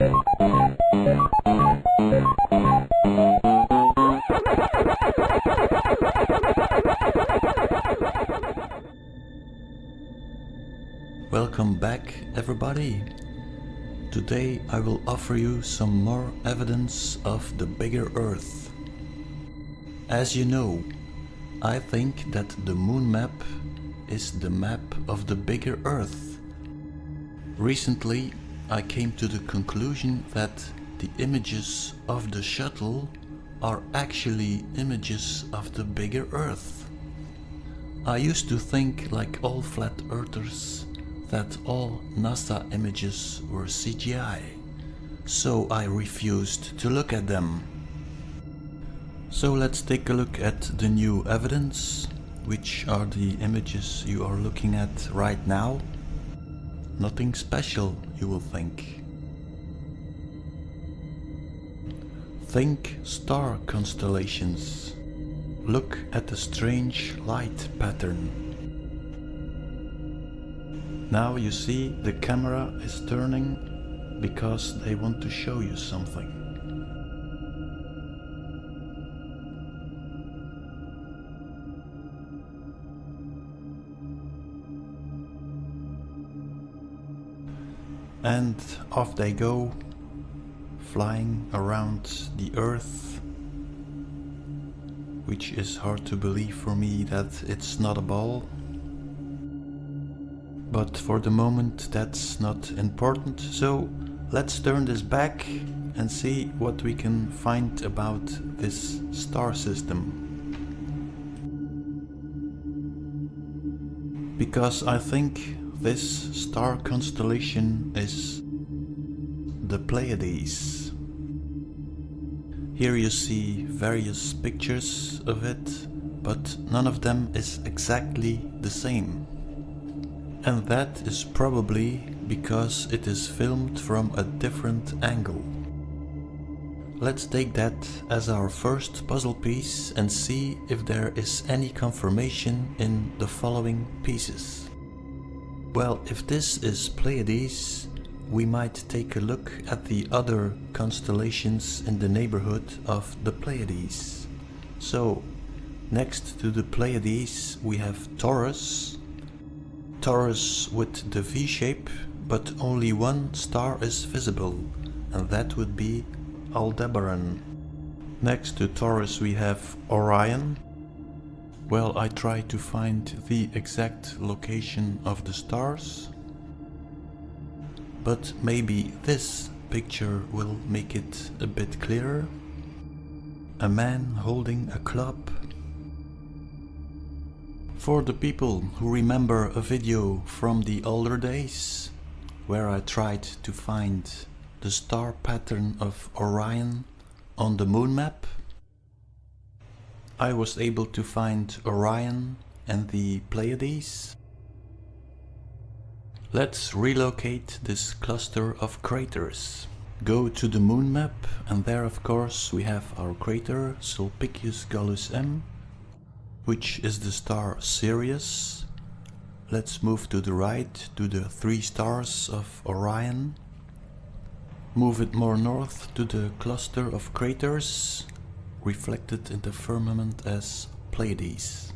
Welcome back, everybody. Today I will offer you some more evidence of the bigger Earth. As you know, I think that the moon map is the map of the bigger Earth. Recently I came to the conclusion that the images of the shuttle are actually images of the bigger Earth. I used to think, like all flat earthers, that all NASA images were CGI, so I refused to look at them. So let's take a look at the new evidence, which are the images you are looking at right now. Nothing special, you will think. Think star constellations. Look at the strange light pattern. Now you see the camera is turning because they want to show you something. And off they go, flying around the Earth, which is hard to believe for me that it's not a ball. But for the moment that's not important, so let's turn this back and see what we can find about this star system. Because I think this star constellation is the Pleiades. Here you see various pictures of it, but none of them is exactly the same. And that is probably because it is filmed from a different angle. Let's take that as our first puzzle piece and see if there is any confirmation in the following pieces. Well, if this is Pleiades, we might take a look at the other constellations in the neighborhood of the Pleiades. So, next to the Pleiades we have Taurus. Taurus with the V shape, but only one star is visible, and that would be Aldebaran. Next to Taurus we have Orion. Well, I tried to find the exact location of the stars, but maybe this picture will make it a bit clearer. A man holding a club. For the people who remember a video from the older days, where I tried to find the star pattern of Orion on the moon map, I was able to find Orion and the Pleiades. Let's relocate this cluster of craters. Go to the moon map, and there of course we have our crater Sulpicius Gallus M, which is the star Sirius. Let's move to the right to the 3 stars of Orion. Move it more north to the cluster of craters, reflected in the firmament as Pleiades.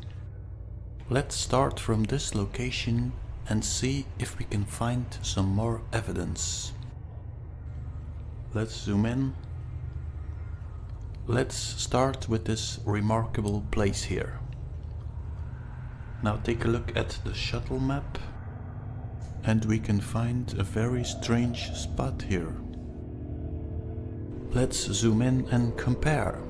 Let's start from this location and see if we can find some more evidence. Let's zoom in. Let's start with this remarkable place here. Now take a look at the shuttle map, and we can find a very strange spot here. Let's zoom in and compare.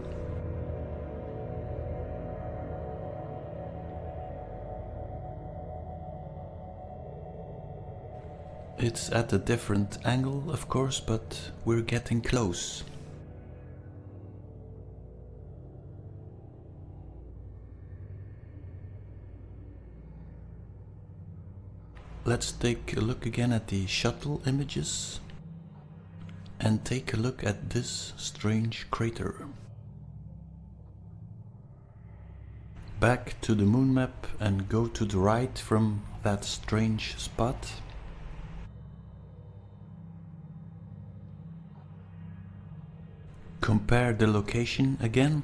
It's at a different angle, of course, but we're getting close. Let's take a look again at the shuttle images and take a look at this strange crater. Back to the moon map and go to the right from that strange spot. compare the location again.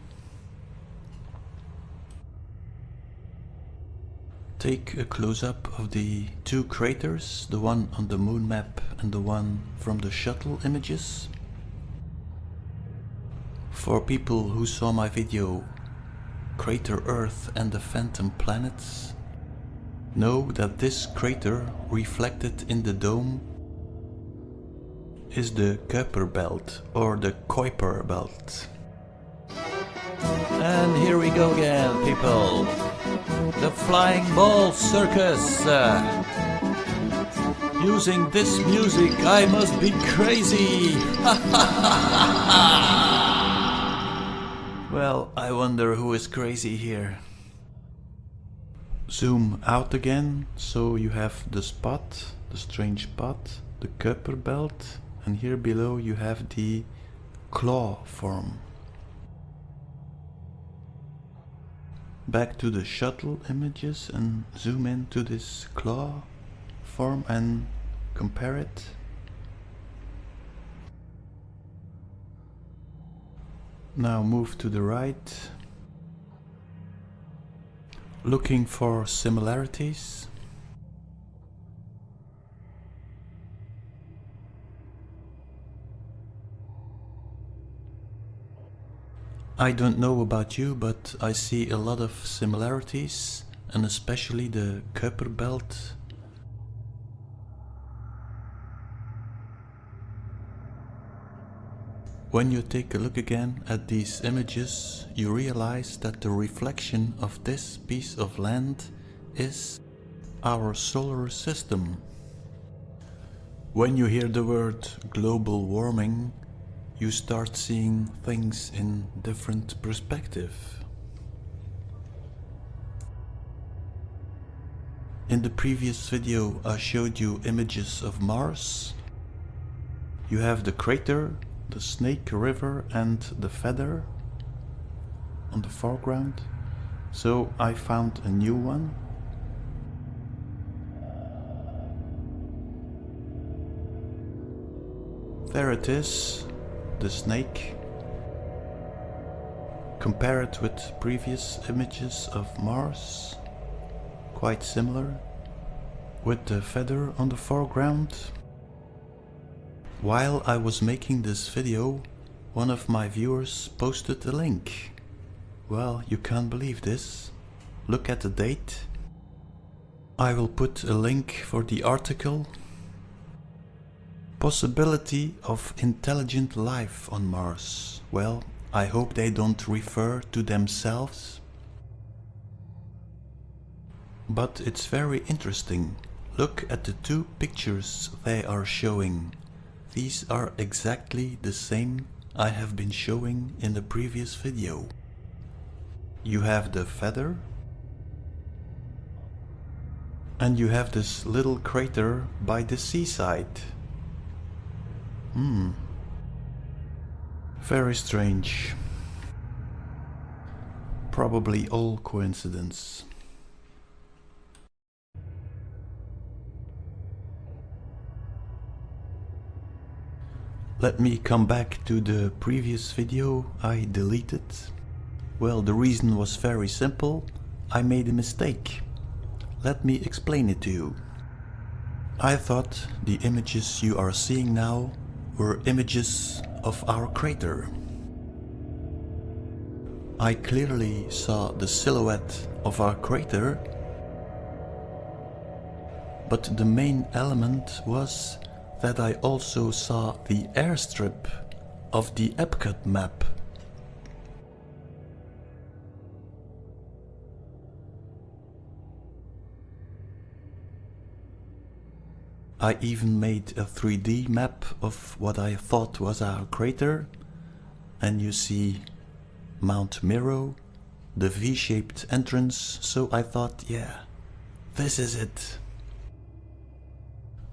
Take a close-up of the two craters, the one on the moon map and the one from the shuttle images. For people who saw my video Crater Earth and the Phantom Planets, know that this crater reflected in the dome is the Kuiper Belt or the Kuiper Belt. And here we go again, people. The flying ball circus. Using this music, I must be crazy. Well, I wonder who is crazy here. Zoom out again, so you have the spot, the strange spot, the Kuiper Belt, and here below you have the claw form. Back to the shuttle images and zoom in to this claw form and compare it. Now move to the right, looking for similarities. I don't know about you, but I see a lot of similarities, and especially the Kuiper Belt. When you take a look again at these images, you realize that the reflection of this piece of land is our solar system. When you hear the word global warming, you start seeing things in different perspective. In the previous video I showed you images of Mars. You have the crater, the Snake River and the feather on the foreground. So I found a new one. There it is, the snake. Compare it with previous images of Mars. Quite similar, with the feather on the foreground. While I was making this video, one of my viewers posted a link. Well, you can't believe this. Look at the date. I will put a link for the article. Possibility of intelligent life on Mars. Well, I hope they don't refer to themselves. But it's very interesting. Look at the two pictures they are showing. These are exactly the same I have been showing in the previous video. You have the feather, and you have this little crater by the seaside. Very strange. Probably all coincidence. Let me come back to the previous video I deleted. Well, the reason was very simple. I made a mistake. Let me explain it to you. I thought the images you are seeing now were images of our crater. I clearly saw the silhouette of our crater, but the main element was that I also saw the airstrip of the Epcot map. I even made a 3D map of what I thought was our crater, and you see Mount Miro, the V-shaped entrance, so I thought, yeah, this is it.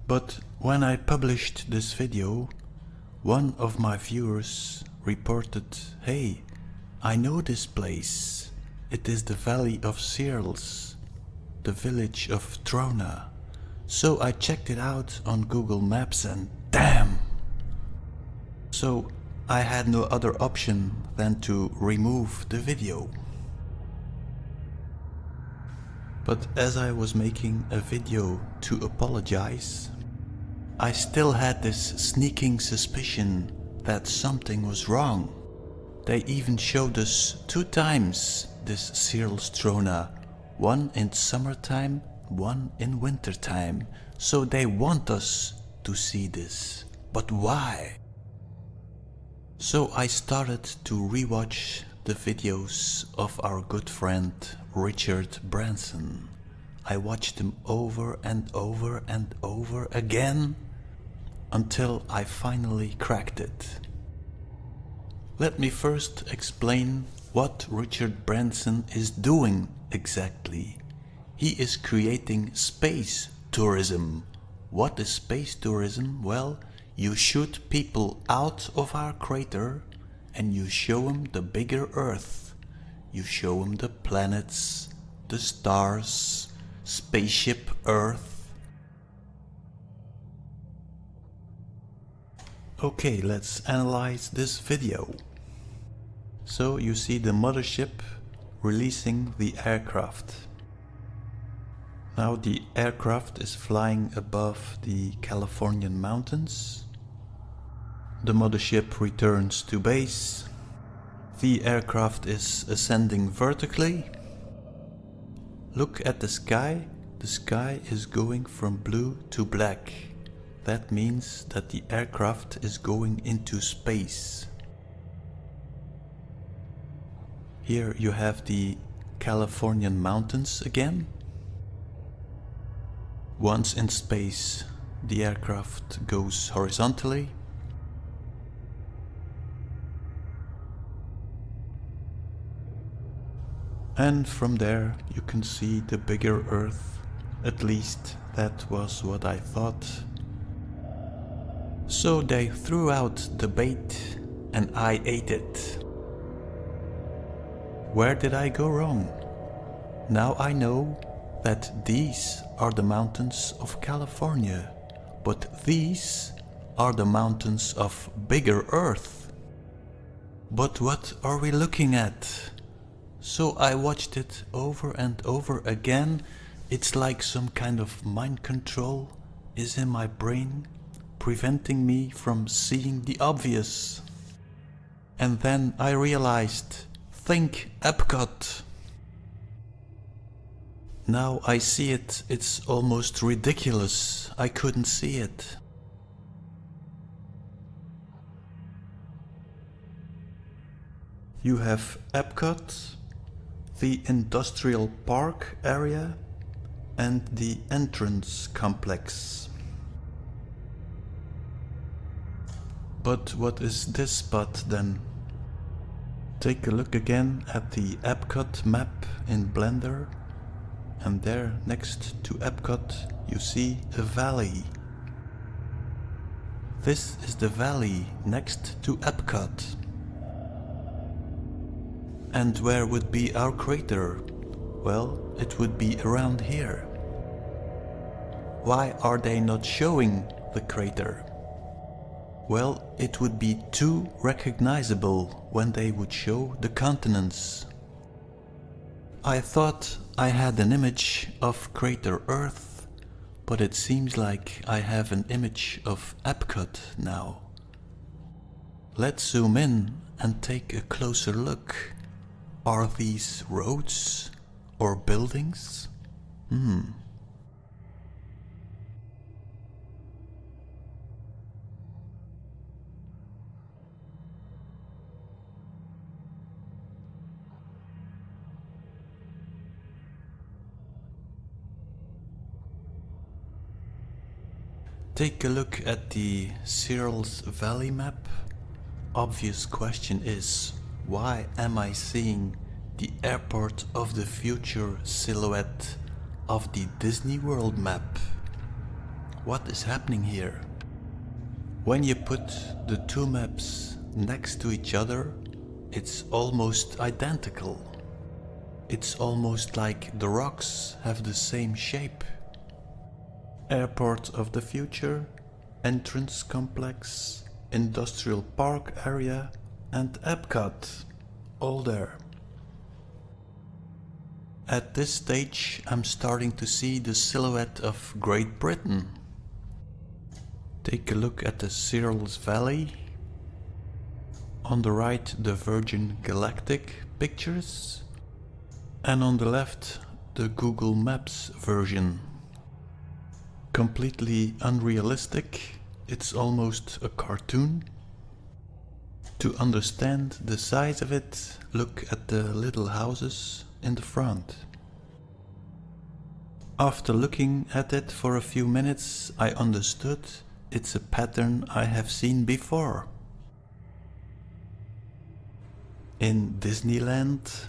But when I published this video, one of my viewers reported, hey, I know this place. It is the Valley of Searles, the village of Trona. So I checked it out on Google Maps and damn! So I had no other option than to remove the video. But as I was making a video to apologize, I still had this sneaking suspicion that something was wrong. They even showed us 2 times this cereal strona, one in summertime, one in wintertime. So they want us to see this. But why? So I started to rewatch the videos of our good friend Richard Branson. I watched them over and over and over again until I finally cracked it. Let me first explain what Richard Branson is doing exactly. He is creating space tourism. What is space tourism? Well, you shoot people out of our crater and you show them the bigger Earth. You show them the planets, the stars, spaceship Earth. Okay, let's analyze this video. So you see the mothership releasing the aircraft. Now the aircraft is flying above the Californian mountains. The mothership returns to base. The aircraft is ascending vertically. Look at the sky. The sky is going from blue to black. That means that the aircraft is going into space. Here you have the Californian mountains again. Once in space, the aircraft goes horizontally. And from there you can see the bigger Earth. At least that was what I thought. So they threw out the bait and I ate it. Where did I go wrong? Now I know that these are the mountains of California, but these are the mountains of bigger Earth. But what are we looking at? So I watched it over and over again. It's like some kind of mind control is in my brain, preventing me from seeing the obvious. And then I realized, think Epcot. Now I see it, it's almost ridiculous. I couldn't see it. You have Epcot, the industrial park area, and the entrance complex. But what is this spot then? Take a look again at the Epcot map in Blender, and there next to Epcot you see a valley. This is the valley next to Epcot. And where would be our crater? Well, it would be around here. Why are they not showing the crater? Well, it would be too recognizable when they would show the continents. I thought I had an image of crater Earth, but it seems like I have an image of Epcot now. Let's zoom in and take a closer look. Are these roads or buildings? Take a look at the Cyrils Valley map. Obvious question is, why am I seeing the airport of the future silhouette of the Disney World map? What is happening here? When you put the two maps next to each other, it's almost identical. It's almost like the rocks have the same shape. Airport of the future, entrance complex, industrial park area and Epcot, all there. At this stage I'm starting to see the silhouette of Great Britain. Take a look at the Searles Valley. On the right the Virgin Galactic pictures, and on the left the Google Maps version. Completely unrealistic, it's almost a cartoon. To understand the size of it, look at the little houses in the front. After looking at it for a few minutes, I understood it's a pattern I have seen before. In Disneyland,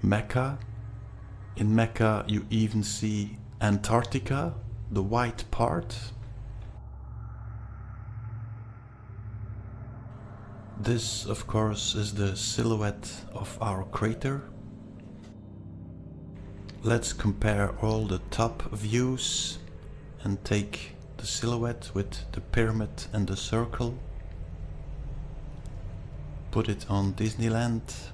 Mecca. In Mecca you even see Antarctica, the white part. This, of course, is the silhouette of our crater. Let's compare all the top views and take the silhouette with the pyramid and the circle. Put it on Disneyland.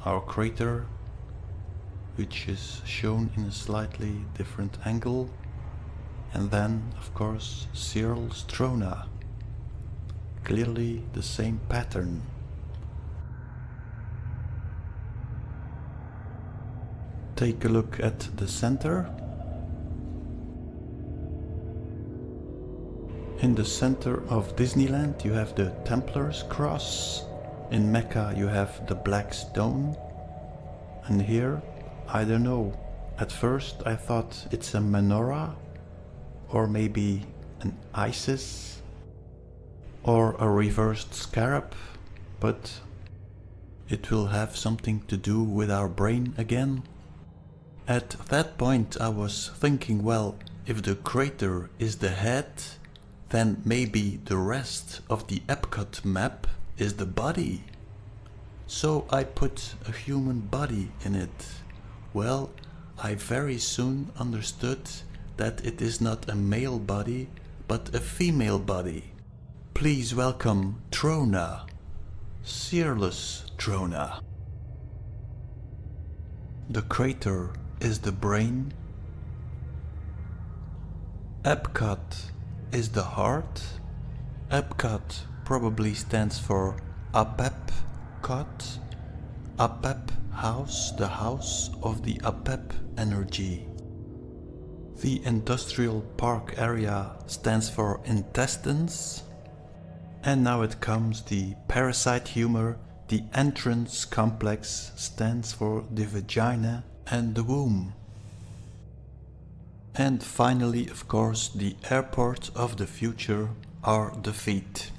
Our crater, which is shown in a slightly different angle. And then, of course, Searles Trona. Clearly the same pattern. Take a look at the center. In the center of Disneyland you have the Templar's Cross. In Mecca you have the Black Stone. And here, I don't know. At first I thought it's a menorah, or maybe an Isis, or a reversed scarab, but it will have something to do with our brain again. At that point I was thinking, well, if the crater is the head, then maybe the rest of the Epcot map is the body. So I put a human body in it. Well, I very soon understood that it is not a male body, but a female body. Please welcome Trona, Searles Trona. The crater is the brain. Epcot is the heart. Epcot probably stands for Apep-cot. Apep house, the house of the Apep energy. The industrial park area stands for intestines. And now it comes the parasite humor. The entrance complex stands for the vagina and the womb. And finally, of course, the airport of the future are the feet.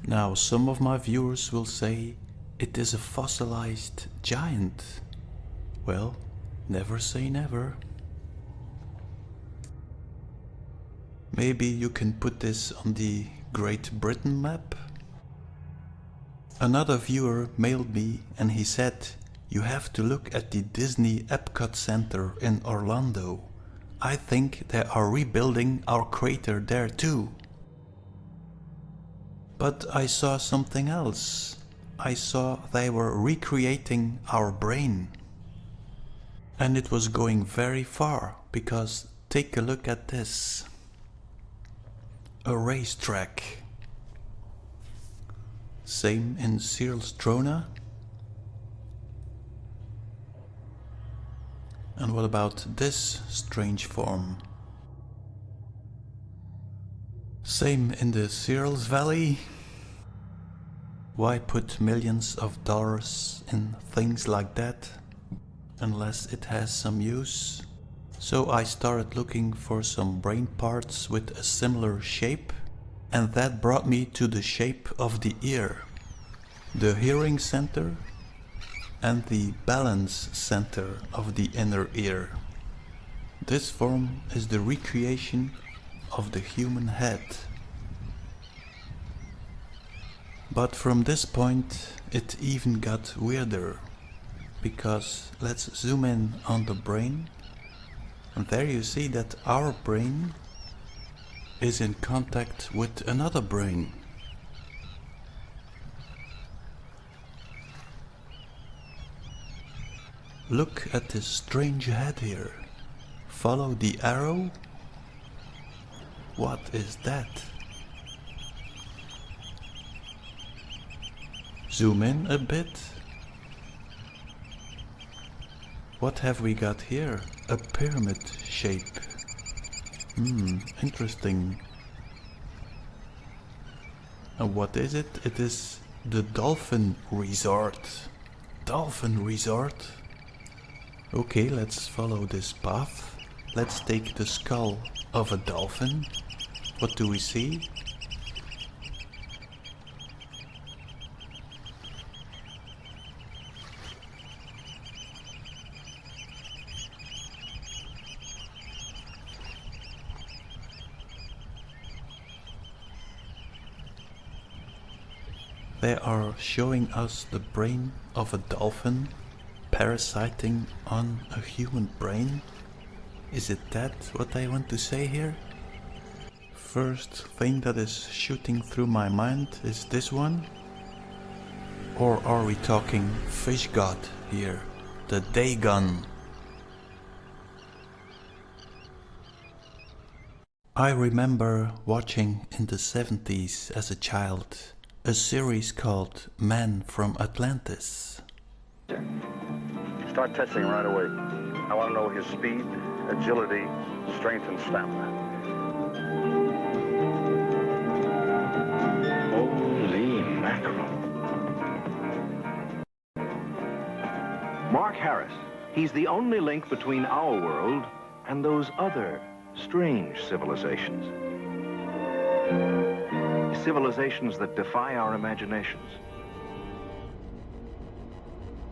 Now, some of my viewers will say it is a fossilized giant. Well, never say never. Maybe you can put this on the Great Britain map? Another viewer mailed me and he said, you have to look at the Disney Epcot Center in Orlando. I think they are rebuilding our crater there too. But I saw something else. I saw they were recreating our brain. And it was going very far, because take a look at this. A racetrack. Same in Searles Trona. And what about this strange form? Same in the Searles Valley. Why put millions of dollars in things like that unless it has some use? So I started looking for some brain parts with a similar shape, and that brought me to the shape of the ear, the hearing center and the balance center of the inner ear. This form is the recreation of the human head. But from this point it even got weirder, because let's zoom in on the brain. And there you see that our brain is in contact with another brain. Look at this strange head here. Follow the arrow. What is that? Zoom in a bit. What have we got here? A pyramid shape. Interesting. And what is it? It is the Dolphin Resort. Dolphin Resort? Okay, let's follow this path. Let's take the skull of a dolphin. What do we see? They are showing us the brain of a dolphin parasiting on a human brain. Is it that what I want to say here? First thing that is shooting through my mind is this one. Or are we talking fish god here? The Dagon. I remember watching in the 70s as a child a series called Man from Atlantis. Start testing right away. I want to know his speed, agility, strength, and stamina. Holy mackerel. Mark Harris. He's the only link between our world and those other strange civilizations. Civilizations that defy our imaginations.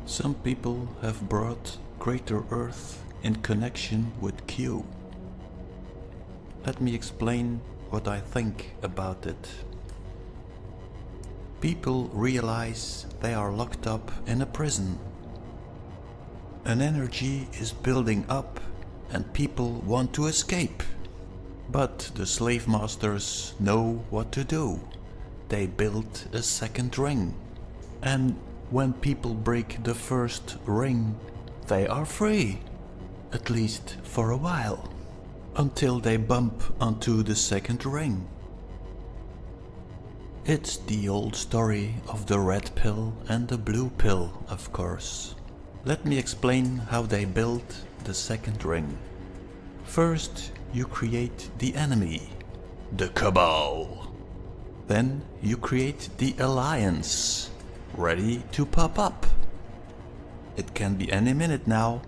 Some people have brought Greater Earth in connection with Q. Let me explain what I think about it. People realize they are locked up in a prison. An energy is building up and people want to escape. But the slave masters know what to do. They build a second ring. And when people break the first ring, they are free. At least for a while. Until they bump onto the second ring. It's the old story of the red pill and the blue pill, of course. Let me explain how they build the second ring. First, you create the enemy, the Cabal. Then you create the Alliance, ready to pop up. It can be any minute now.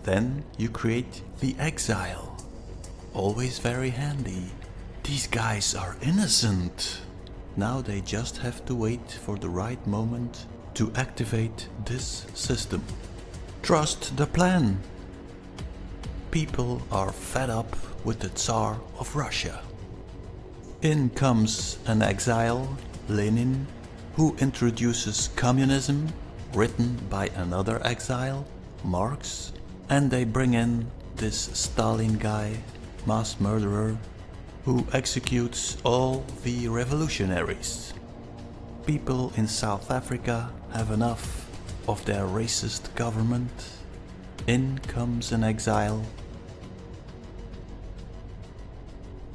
Then you create the Exile, always very handy. These guys are innocent. Now they just have to wait for the right moment to activate this system. Trust the plan. People are fed up with the Tsar of Russia. In comes an exile, Lenin, who introduces communism, written by another exile, Marx, and they bring in this Stalin guy, mass murderer, who executes all the revolutionaries. People in South Africa have enough of their racist government. In comes an exile.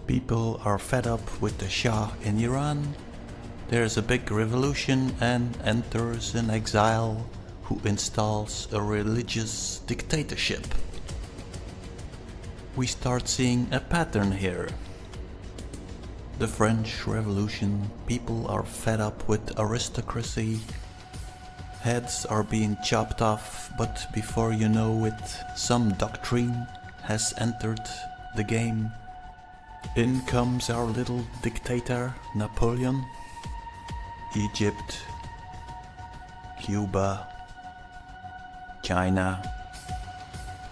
People are fed up with the Shah in Iran. There's a big revolution and enters an exile who installs a religious dictatorship. We start seeing a pattern here. The French Revolution, people are fed up with aristocracy. Heads are being chopped off, but before you know it, some doctrine has entered the game. In comes our little dictator, Napoleon. Egypt, Cuba, China.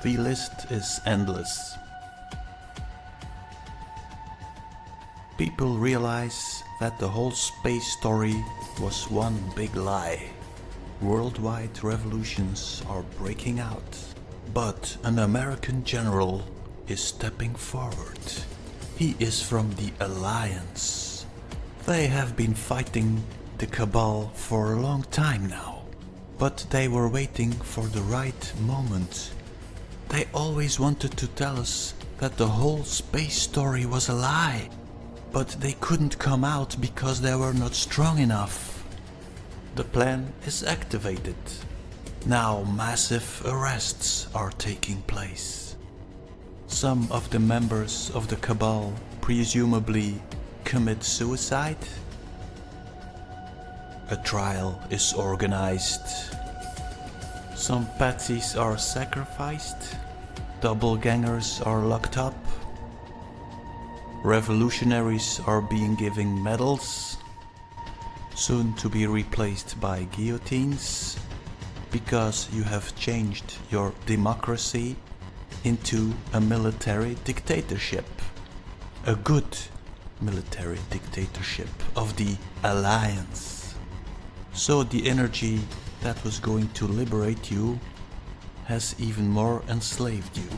The list is endless. People realize that the whole space story was one big lie. Worldwide revolutions are breaking out. But an American general is stepping forward. He is from the Alliance. They have been fighting the Cabal for a long time now, but they were waiting for the right moment. They always wanted to tell us that the whole space story was a lie, but they couldn't come out because they were not strong enough. The plan is activated. Now massive arrests are taking place. Some of the members of the Cabal presumably commit suicide. A trial is organized. Some patsies are sacrificed. Doppelgangers are locked up. Revolutionaries are being given medals, soon to be replaced by guillotines, because you have changed your democracy into a military dictatorship. A good military dictatorship of the Alliance. So the energy that was going to liberate you has even more enslaved you.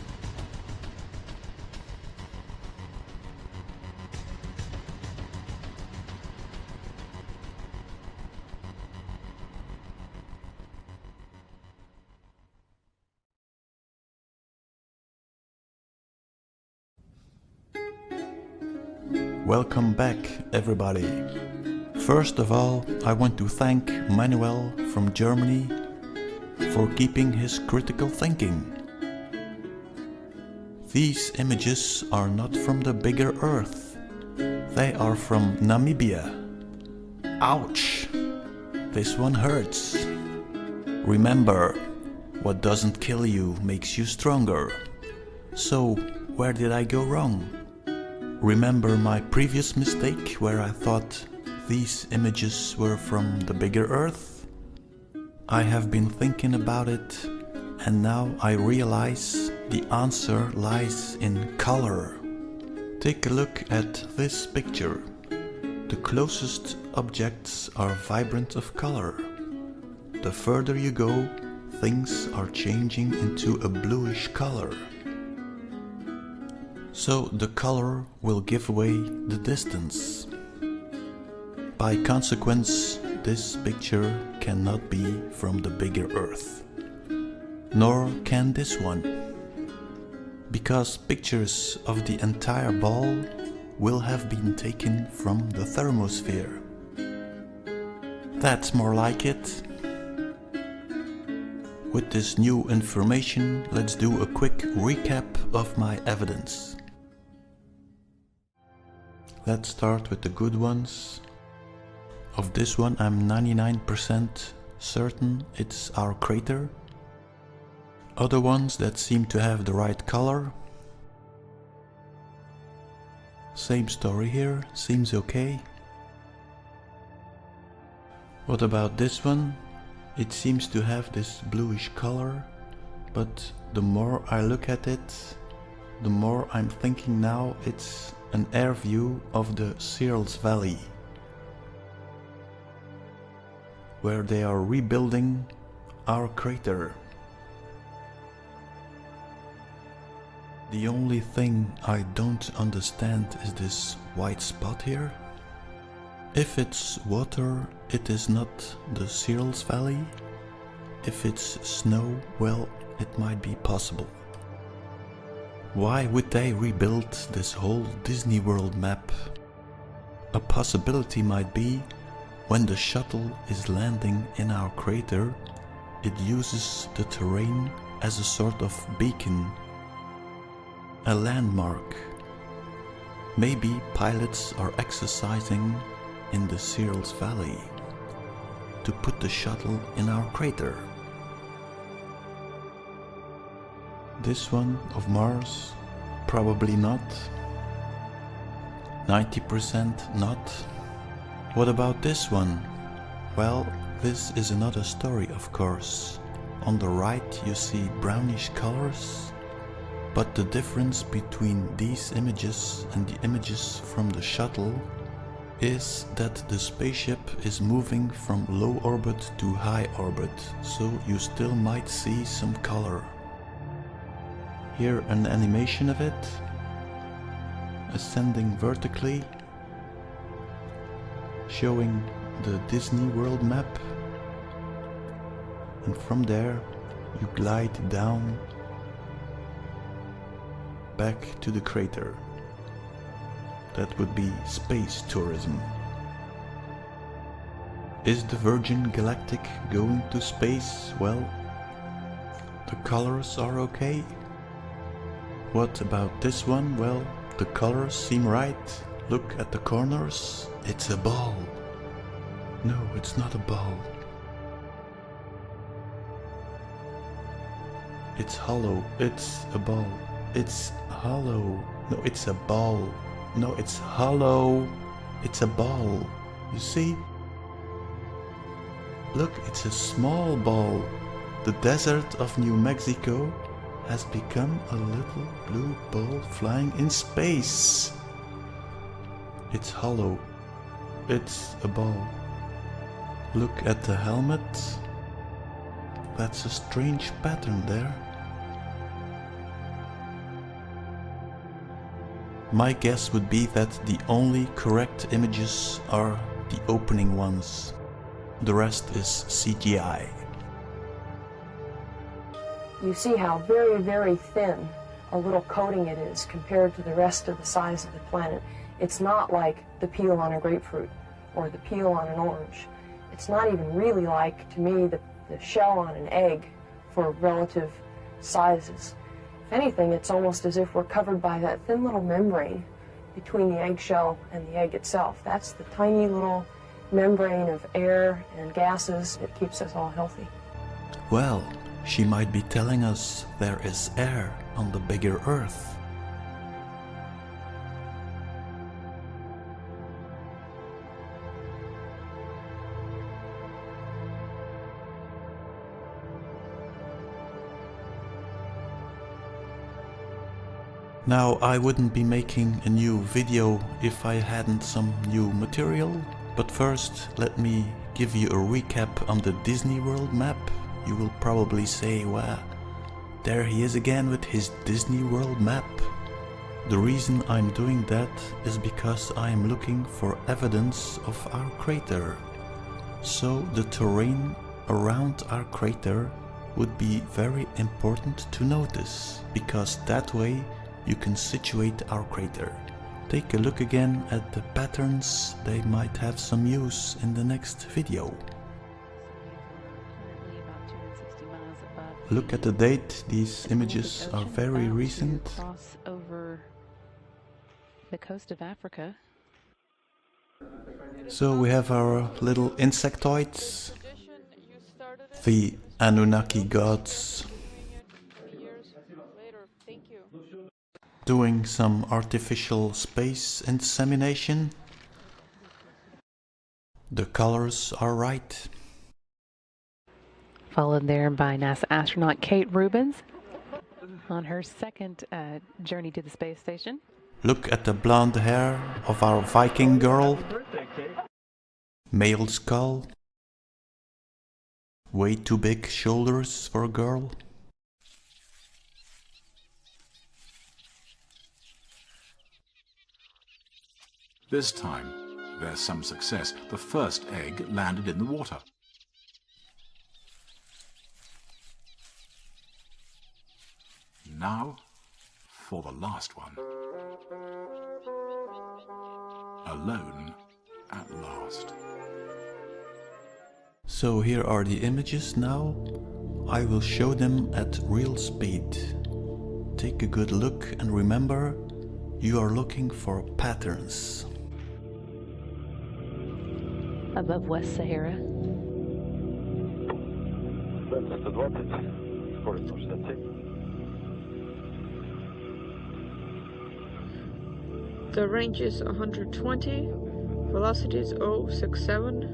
Welcome back, everybody. First of all, I want to thank Manuel from Germany for keeping his critical thinking. These images are not from the bigger Earth. They are from Namibia. Ouch! This one hurts. Remember, what doesn't kill you makes you stronger. So, where did I go wrong? Remember my previous mistake where I thought these images were from the bigger Earth? I have been thinking about it, and now I realize the answer lies in color. Take a look at this picture. The closest objects are vibrant of color. The further you go, things are changing into a bluish color. So the color will give away the distance. By consequence, this picture cannot be from the bigger Earth. Nor can this one. Because pictures of the entire ball will have been taken from the thermosphere. That's more like it. With this new information, let's do a quick recap of my evidence. Let's start with the good ones. Of this one, I'm 99% certain it's our crater. Other ones that seem to have the right color. Same story here, seems okay. What about this one? It seems to have this bluish color, but the more I look at it, the more I'm thinking now it's an air view of the Searles Valley, where they are rebuilding our crater. The only thing I don't understand is this white spot here. If it's water, it is not the Searles Valley. If it's snow, well, it might be possible. Why would they rebuild this whole Disney World map? A possibility might be, when the shuttle is landing in our crater, it uses the terrain as a sort of beacon, a landmark. Maybe pilots are exercising in the Searles Valley to put the shuttle in our crater. This one of Mars, probably not. 90% not. What about this one? Well, this is another story, of course. On the right you see brownish colors, but the difference between these images and the images from the shuttle is that the spaceship is moving from low orbit to high orbit, so you still might see some color. Here an animation of it, ascending vertically, showing the Disney World map, and from there you glide down back to the crater. That would be space tourism. Is the Virgin Galactic going to space? Well, the colors are okay. What about this one? Well, the colors seem right. Look at the corners. It's a ball. No, it's not a ball. It's hollow. It's a ball. It's hollow. No, it's a ball. No, it's hollow. It's a ball. You see? Look, it's a small ball. The desert of New Mexico has become a little blue ball flying in space. It's hollow. It's a ball. Look at the helmet. That's a strange pattern there. My guess would be that the only correct images are the opening ones. The rest is CGI. You see how very, very thin a little coating it is compared to the rest of the size of the planet. It's not like the peel on a grapefruit or the peel on an orange. It's not even really like, to me, the shell on an egg for relative sizes. If anything, it's almost as if we're covered by that thin little membrane between the eggshell and the egg itself. That's the tiny little membrane of air and gases that keeps us all healthy. Well, she might be telling us there is air on the bigger Earth. Now, I wouldn't be making a new video if I hadn't some new material, but first let me give you a recap on the Disney World map. You will probably say, well, there he is again with his Disney World map. The reason I'm doing that is because I'm looking for evidence of our crater. So the terrain around our crater would be very important to notice, because that way you can situate our crater. Take a look again at the patterns, they might have some use in the next video. Look at the date, these images are very recent. Cross over the coast of Africa. So we have our little insectoids, the Anunnaki gods, doing some artificial space insemination. The colors are right. Followed there by NASA astronaut Kate Rubins on her second journey to the space station. Look at the blonde hair of our Viking girl. Male skull. Way too big shoulders for a girl. This time, there's some success. The first egg landed in the water. Now, for the last one. Alone at last. So here are the images now. I will show them at real speed. Take a good look and remember, you are looking for patterns. Above West Sahara. The range is 120, velocity is 067.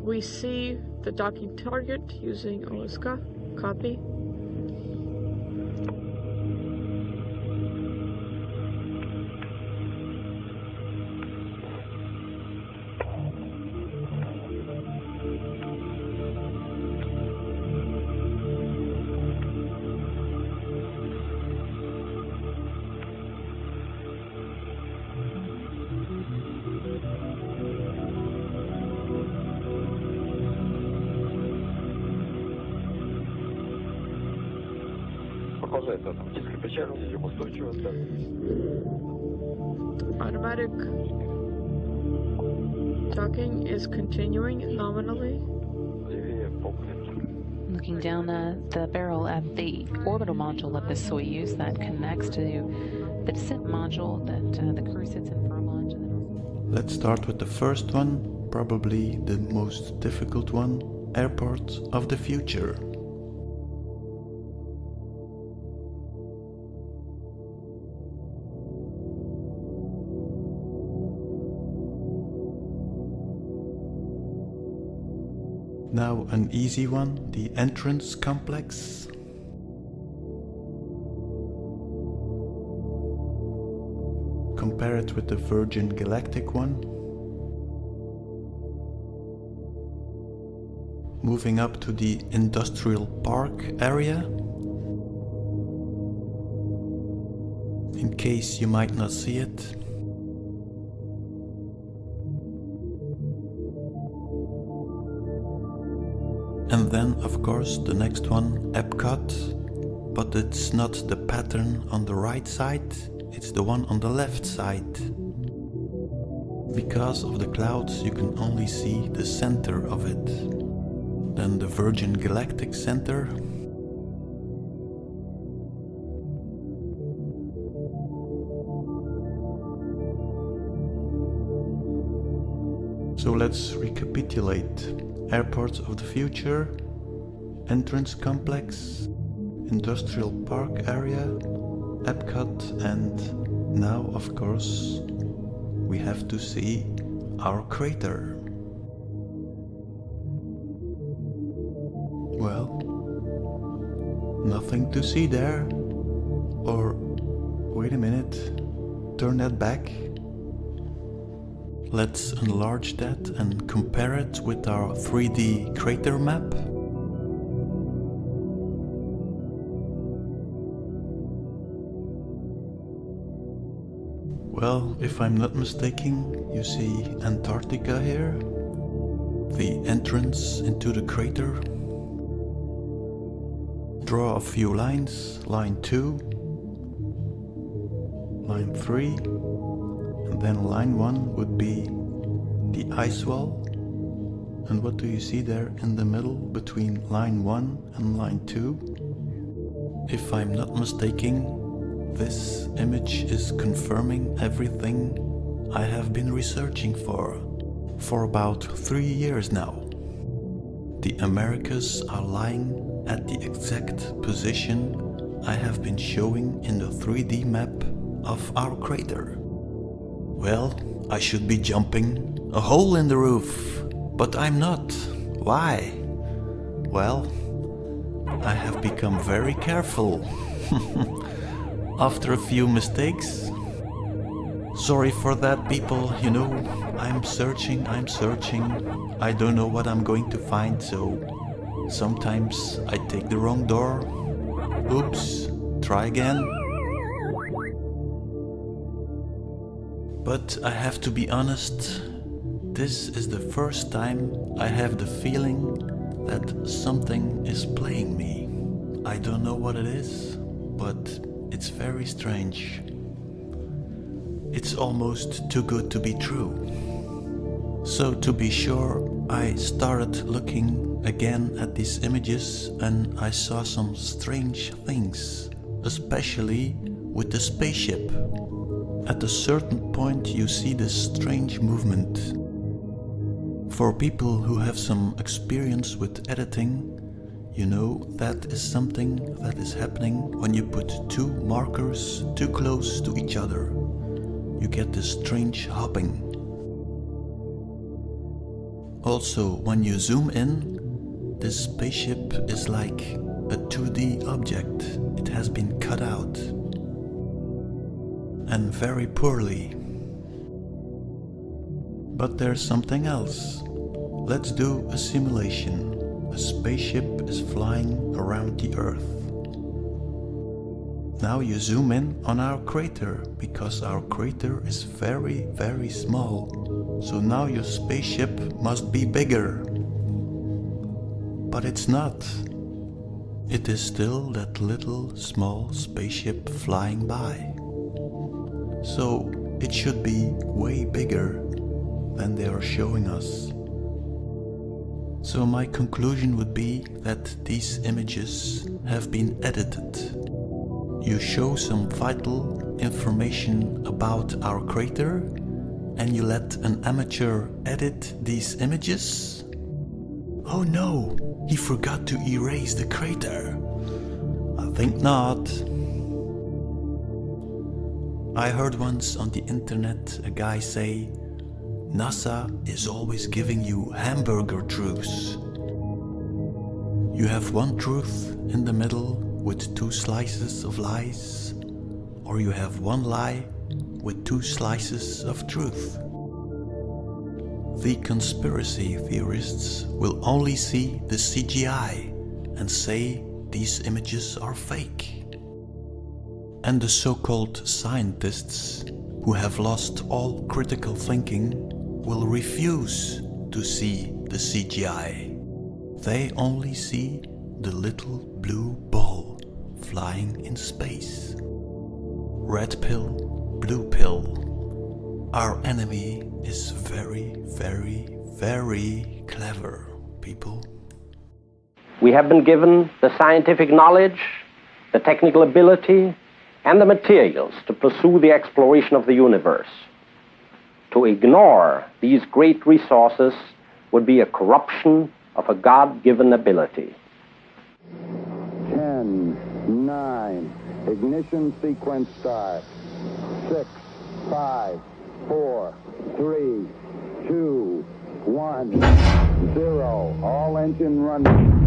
We see the docking target using OSK. Copy. Automatic docking is continuing nominally. Looking down the barrel at the orbital module of the Soyuz that connects to the descent module that the crew sits in for a launch. Let's start with the first one, probably the most difficult one, Airport of the Future. Now an easy one, the entrance complex. Compare it with the Virgin Galactic one. Moving up to the industrial park area. In case you might not see it. And then, of course, the next one, Epcot, but it's not the pattern on the right side, it's the one on the left side. Because of the clouds, you can only see the center of it. Then the Virgin Galactic Center. So let's recapitulate. Airports of the Future, entrance complex, industrial park area, Epcot, and now of course we have to see our crater. Well, nothing to see there. Or wait a minute, turn that back. Let's enlarge that and compare it with our 3D crater map. Well, if I'm not mistaken, you see Antarctica here, the entrance into the crater. Draw a few lines, line 2, line 3, and then line 1 would be the ice wall. And what do you see there in the middle between line 1 and line 2? If I'm not mistaken, this image is confirming everything I have been researching for about 3 years now. The Americas are lying at the exact position I have been showing in the 3D map of our crater. Well, I should be jumping a hole in the roof, but I'm not. Why? Well, I have become very careful. After a few mistakes. Sorry for that, people, you know, I'm searching. I don't know what I'm going to find, so sometimes I take the wrong door. Oops, try again. But I have to be honest, this is the first time I have the feeling that something is playing me. I don't know what it is, but it's very strange. It's almost too good to be true. So to be sure, I started looking again at these images and I saw some strange things, especially with the spaceship. At a certain point you see this strange movement. For people who have some experience with editing, you know that is something that is happening when you put two markers too close to each other. You get this strange hopping. Also, when you zoom in, this spaceship is like a 2D object. It has been cut out. And very poorly. But there's something else. Let's do a simulation. A spaceship is flying around the Earth. Now you zoom in on our crater, because our crater is very, very small. So now your spaceship must be bigger. But it's not. it is still that little small spaceship flying by. So it should be way bigger than they are showing us. So my conclusion would be that these images have been edited. You show some vital information about our crater and you let an amateur edit these images? Oh no, he forgot to erase the crater. I think not. I heard once on the internet a guy say, NASA is always giving you hamburger truths. You have one truth in the middle with two slices of lies, or you have one lie with two slices of truth. The conspiracy theorists will only see the CGI and say these images are fake. And the so-called scientists who have lost all critical thinking will refuse to see the CGI. They only see the little blue ball flying in space. Red pill, blue pill. Our enemy is very, very, very clever, people. We have been given the scientific knowledge, the technical ability, and the materials to pursue the exploration of the universe. To ignore these great resources would be a corruption of a God-given ability. 10, 9, ignition sequence start. 6, 5, 4, 3, 2, 1, 0. All engine running.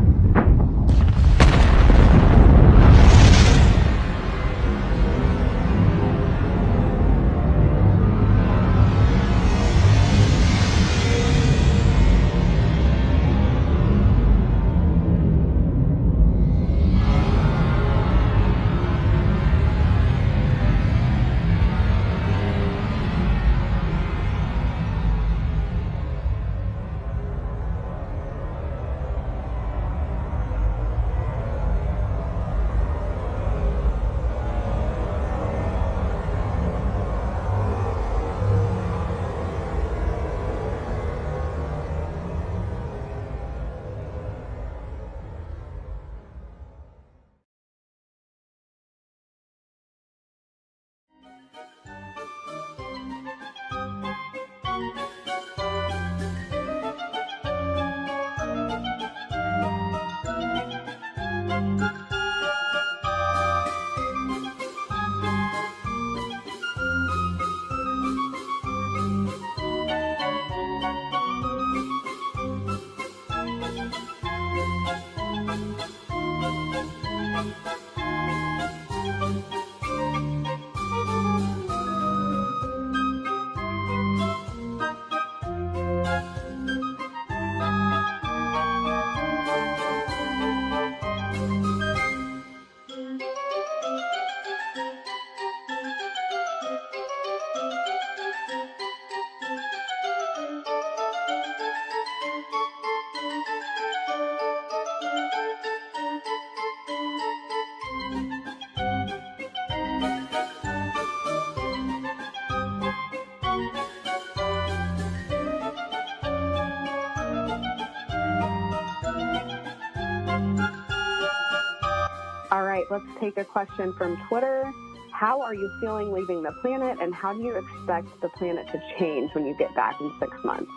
All right, let's take a question from Twitter. How are you feeling leaving the planet, and how do you expect the planet to change when you get back in 6 months?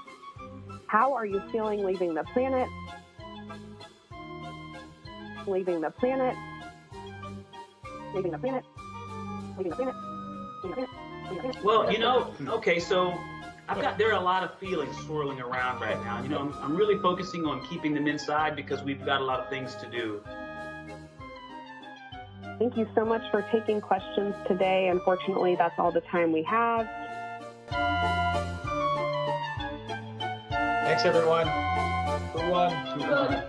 How are you feeling leaving the planet? Leaving the planet? Leaving the planet? Leaving the planet? Leaving the planet? Well, you know, okay, so there are a lot of feelings swirling around right now. You know, I'm really focusing on keeping them inside because we've got a lot of things to do. Thank you so much for taking questions today. Unfortunately, that's all the time we have. Thanks, everyone. Good one. Good.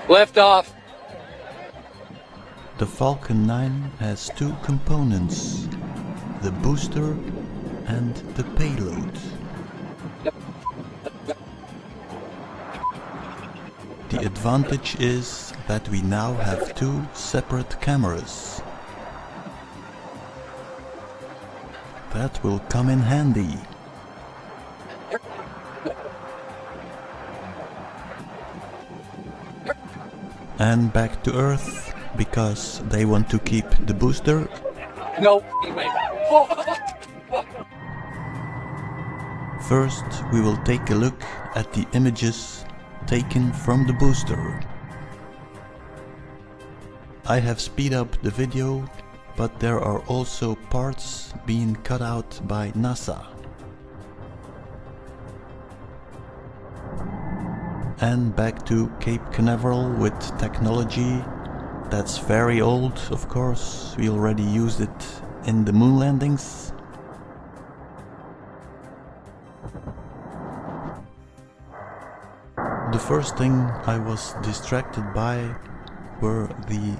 Lift off. The Falcon 9 has two components. the booster and the payload. The advantage is that we now have two separate cameras. That will come in handy. And back to Earth, because they want to keep the booster. No. First, we will take a look at the images taken from the booster. I have speed up the video, but there are also parts being cut out by NASA. And back to Cape Canaveral with technology that's very old, of course. We already used it in the moon landings. The first thing I was distracted by were the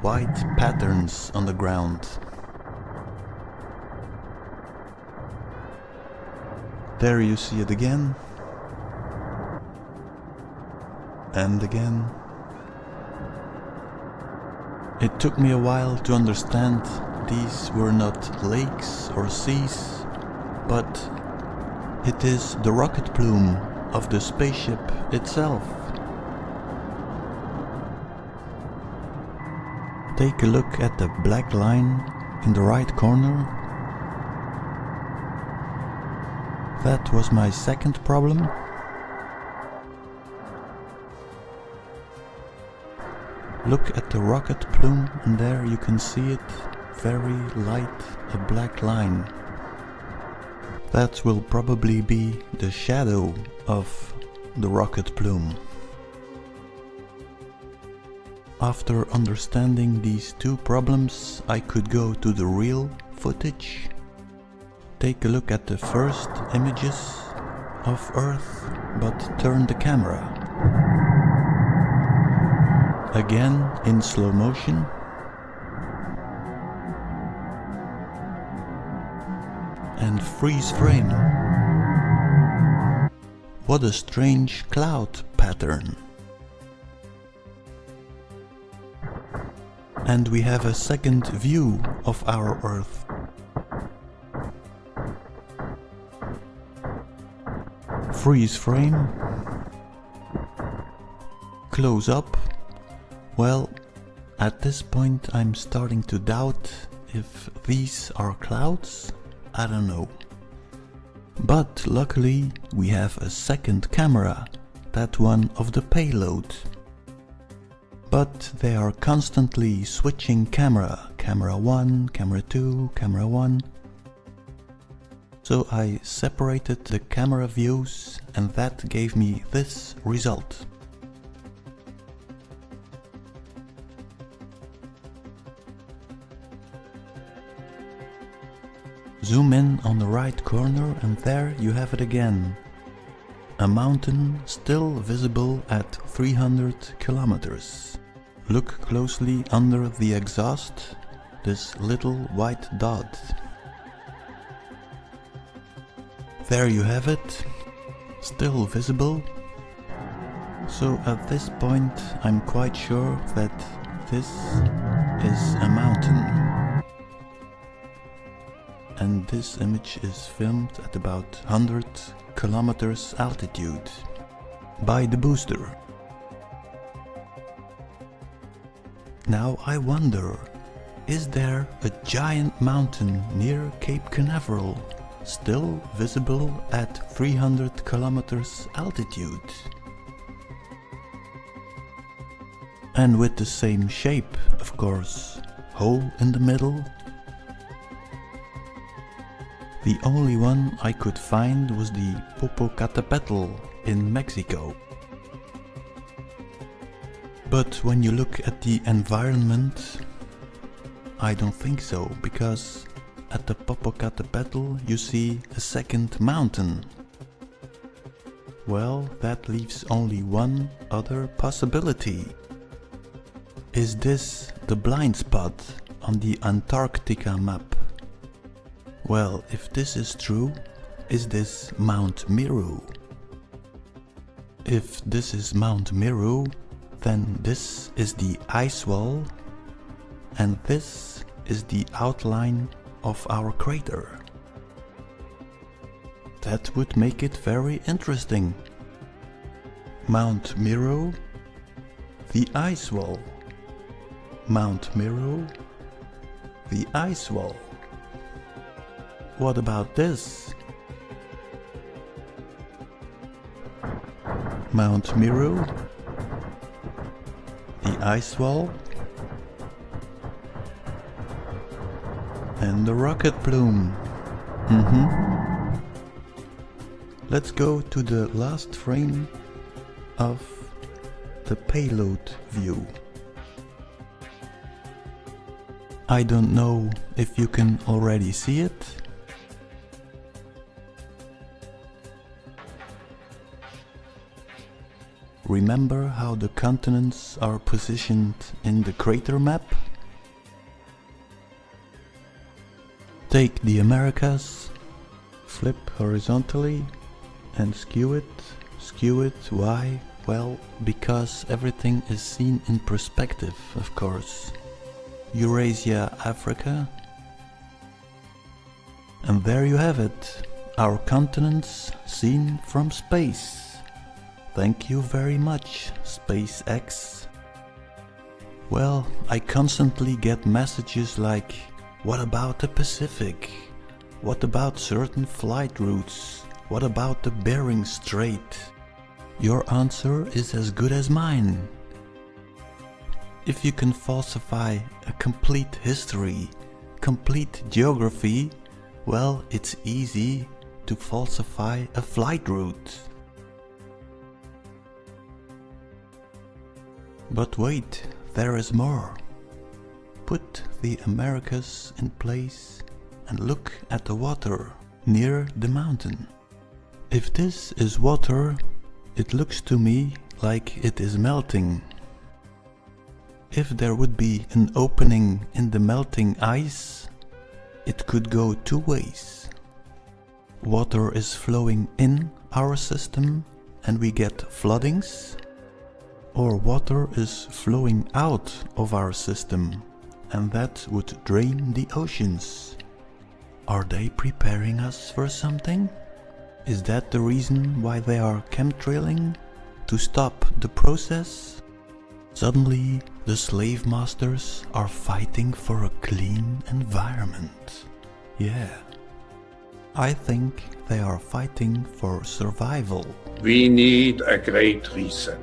white patterns on the ground. There you see it again. And again. It took me a while to understand these were not lakes or seas, but it is the rocket plume of the spaceship itself. Take a look at the black line in the right corner. That was my second problem. Look at the rocket plume, and there you can see it, very light, a black line. That will probably be the shadow of the rocket plume. After understanding these two problems, I could go to the real footage. Take a look at the first images of Earth, but turn the camera. Again in slow motion. And freeze frame. What a strange cloud pattern. And we have a second view of our Earth. Freeze frame. Close up. Well, at this point I'm starting to doubt if these are clouds. I don't know. But luckily we have a second camera, that one of the payload. But they are constantly switching camera. Camera 1, camera 2, camera 1. So I separated the camera views, and that gave me this result. Zoom in on the right corner, and there you have it again. A mountain still visible at 300 kilometers. Look closely under the exhaust, this little white dot. There you have it, still visible. So at this point I'm quite sure that this is a mountain. And this image is filmed at about 100 kilometers altitude by the booster. Now I wonder, is there a giant mountain near Cape Canaveral still visible at 300 kilometers altitude? And with the same shape, of course, hole in the middle. The only one I could find was the Popocatépetl in Mexico. But when you look at the environment, I don't think so, because at the Popocatépetl you see a second mountain. Well, that leaves only one other possibility. Is this the blind spot on the Antarctica map? Well, if this is true, is this Mount Meru? If this is Mount Meru, then this is the ice wall, and this is the outline of our crater. That would make it very interesting. Mount Meru, the ice wall. Mount Meru, the ice wall. What about this? Mount Meru, the ice wall, and the rocket plume. Let's go to the last frame of the payload view. I don't know if you can already see it. Remember how the continents are positioned in the crater map? Take the Americas, flip horizontally and skew it. Skew it, why? Well, because everything is seen in perspective, of course. Eurasia, Africa. And there you have it, our continents seen from space. Thank you very much, SpaceX. Well, I constantly get messages like, what about the Pacific? What about certain flight routes? What about the Bering Strait? Your answer is as good as mine. If you can falsify a complete history, complete geography, well, it's easy to falsify a flight route. But wait, there is more. Put the Americas in place and look at the water near the mountain. If this is water, it looks to me like it is melting. If there would be an opening in the melting ice, it could go two ways. Water is flowing in our system and we get floodings, or water is flowing out of our system and that would drain the oceans. Are they preparing us for something? Is that the reason why they are chemtrailing? To stop the process? Suddenly, the slave masters are fighting for a clean environment. Yeah. I think they are fighting for survival. We need a great reset.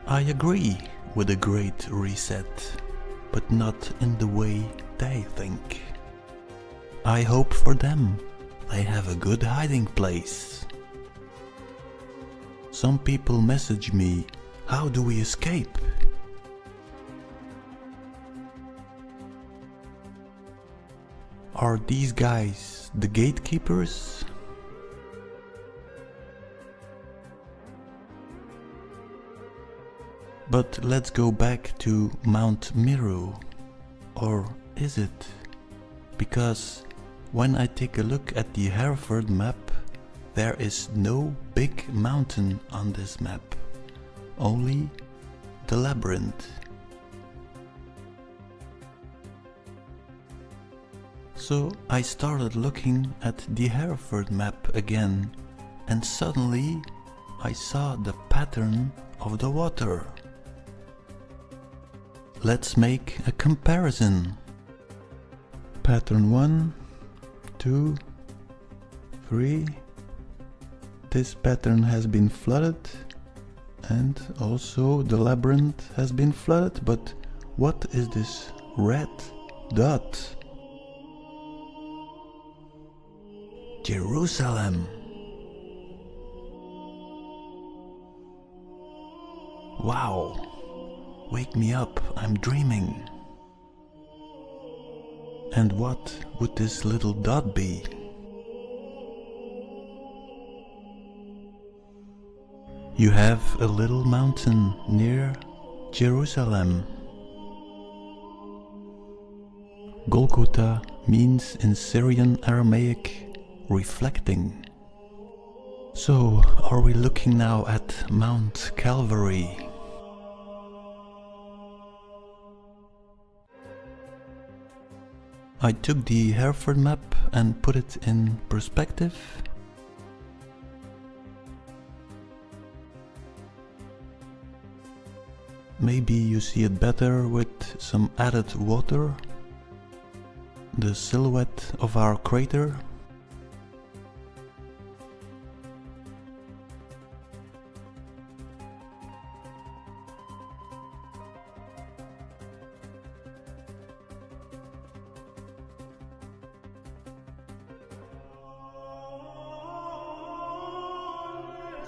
I agree with a great reset, but not in the way they think. I hope for them they have a good hiding place. Some people message me, how do we escape? Are these guys the gatekeepers? But let's go back to Mount Meru. Or is it? Because when I take a look at the Hereford map, there is no big mountain on this map. Only the labyrinth. So I started looking at the Hereford map again, and suddenly I saw the pattern of the water. Let's make a comparison. Pattern 1, 2, 3. This pattern has been flooded, and also the labyrinth has been flooded, but what is this red dot? Jerusalem. Wow. Wake me up, I'm dreaming. And what would this little dot be? You have a little mountain near Jerusalem. Golgotha means in Syrian Aramaic reflecting. So, are we looking now at Mount Calvary? I took the Hereford map and put it in perspective. Maybe you see it better with some added water. The silhouette of our crater.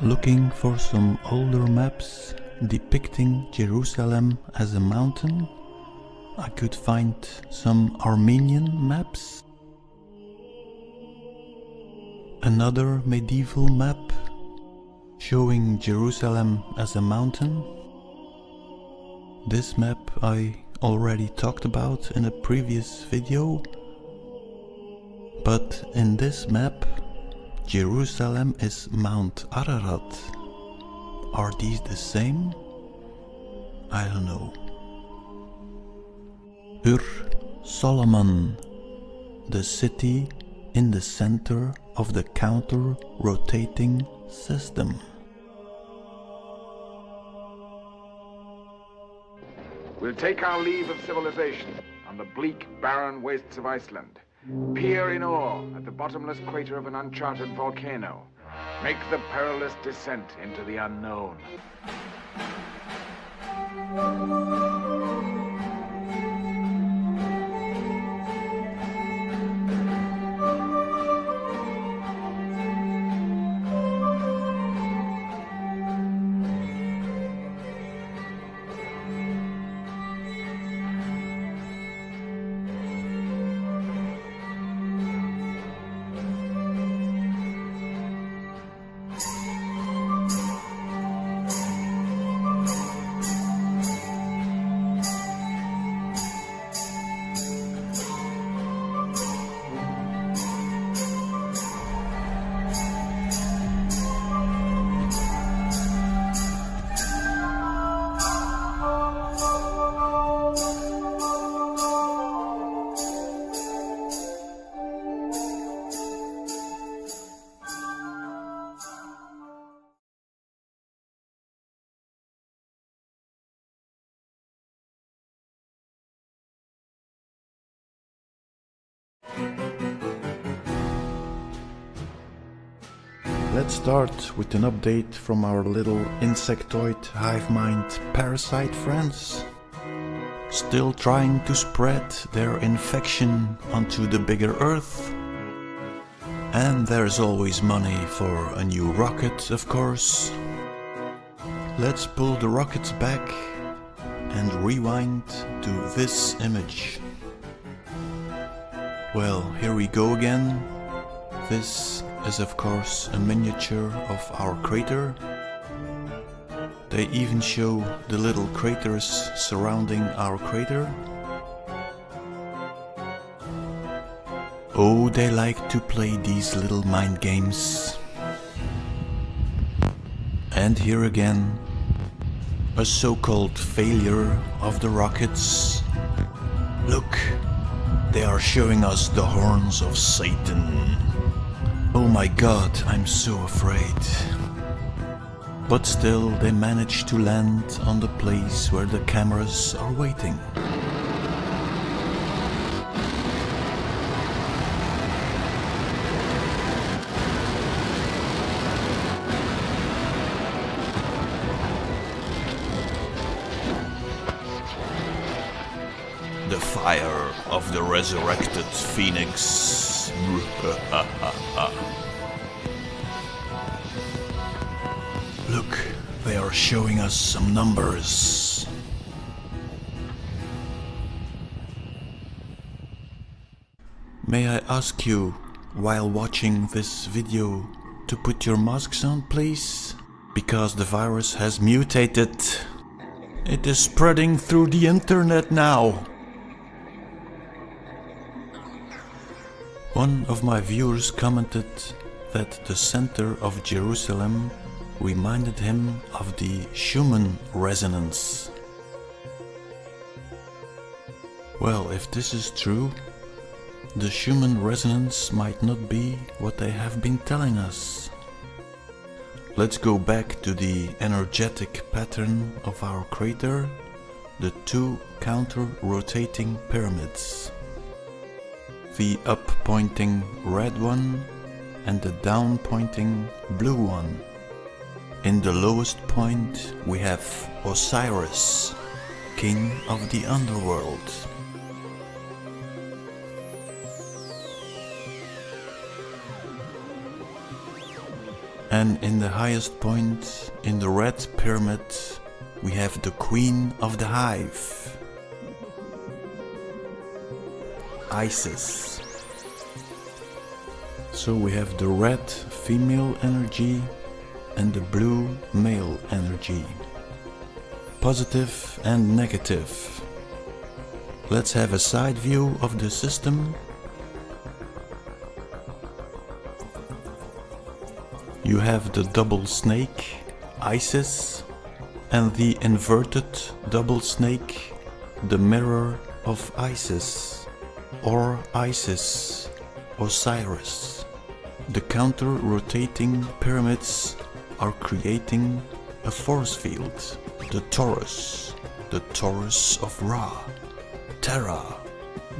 Looking for some older maps depicting Jerusalem as a mountain, I could find some Armenian maps. Another medieval map showing Jerusalem as a mountain. This map I already talked about in a previous video, but in this map Jerusalem is Mount Ararat. Are these the same? I don't know. Ur Solomon, the city in the center of the counter-rotating system. We'll take our leave of civilization on the bleak, barren wastes of Iceland. Peer in awe at the bottomless crater of an uncharted volcano. Make the perilous descent into the unknown. Let's start with an update from our little insectoid hive mind parasite friends. Still trying to spread their infection onto the bigger Earth. And there's always money for a new rocket, of course. Let's pull the rockets back and rewind to this image. Well, here we go again. This is of course a miniature of our crater. They even show the little craters surrounding our crater. Oh, they like to play these little mind games. And here again, a so-called failure of the rockets. Look, they are showing us the horns of Satan. Oh my god, I'm so afraid. But still, they manage to land on the place where the cameras are waiting. The fire of the resurrected phoenix. Look, they are showing us some numbers. May I ask you, while watching this video, to put your masks on, please? Because the virus has mutated. It is spreading through the internet now. One of my viewers commented that the center of Jerusalem reminded him of the Schumann resonance. Well, if this is true, the Schumann resonance might not be what they have been telling us. Let's go back to the energetic pattern of our crater, the two counter-rotating pyramids. The up-pointing red one and the down-pointing blue one. In the lowest point we have Osiris, king of the underworld. And in the highest point, in the red pyramid, we have the queen of the hive, Isis. So we have the red female energy and the blue male energy, positive and negative. Let's have a side view of the system. You have the double snake, Isis, and the inverted double snake, the mirror of Isis, or Isis, Osiris. The counter-rotating pyramids are creating a force field, the torus of Ra, Terra.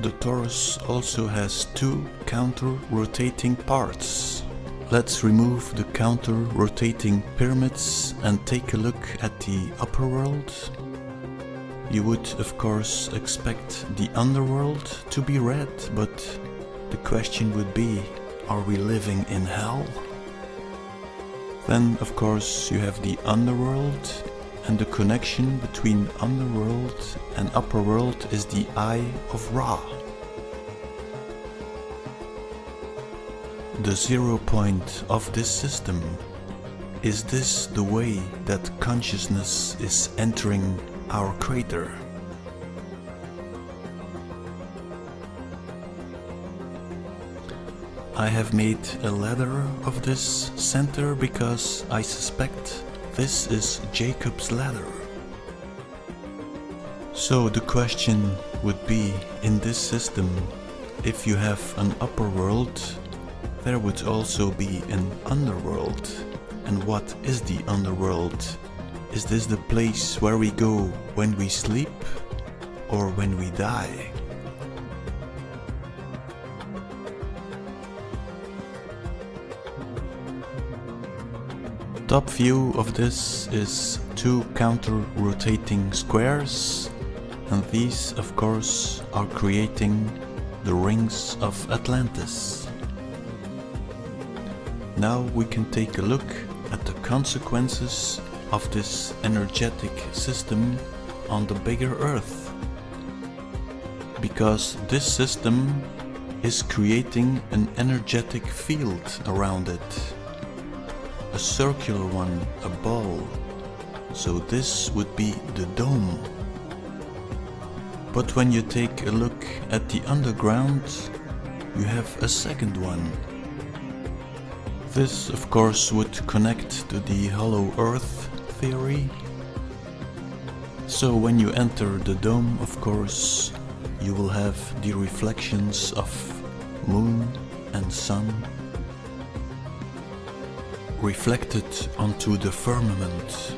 The torus also has two counter-rotating parts. Let's remove the counter-rotating pyramids and take a look at the upper world. You would of course expect the underworld to be red, but the question would be, are we living in hell? Then of course you have the underworld, and the connection between underworld and upper world is the Eye of Ra. The 0 point of this system. Is this the way that consciousness is entering our crater? I have made a ladder of this center because I suspect this is Jacob's ladder. So the question would be, in this system, if you have an upper world, there would also be an underworld. And what is the underworld? Is this the place where we go when we sleep or when we die? Top view of this is two counter-rotating squares, and these of course are creating the rings of Atlantis. Now we can take a look at the consequences of this energetic system on the bigger Earth. Because this system is creating an energetic field around it. A circular one, a ball. So this would be the dome. But when you take a look at the underground, you have a second one. This of course would connect to the hollow earth theory. So when you enter the dome, of course, you will have the reflections of moon and sun reflected onto the firmament.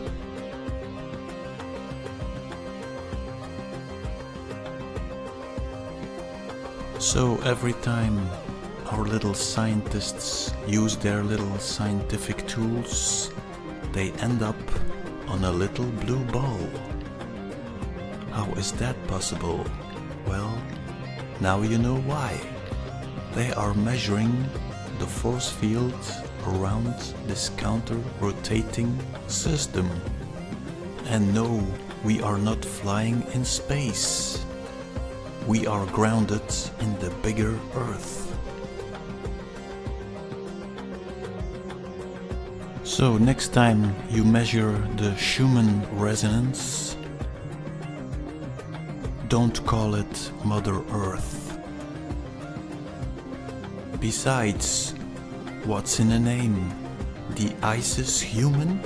So every time our little scientists use their little scientific tools, they end up on a little blue ball. How is that possible? Well, now you know why. They are measuring the force field around this counter-rotating system. And no, we are not flying in space. We are grounded in the bigger Earth. So next time you measure the Schumann resonance, don't call it Mother Earth. Besides, what's in the name? The ISIS human?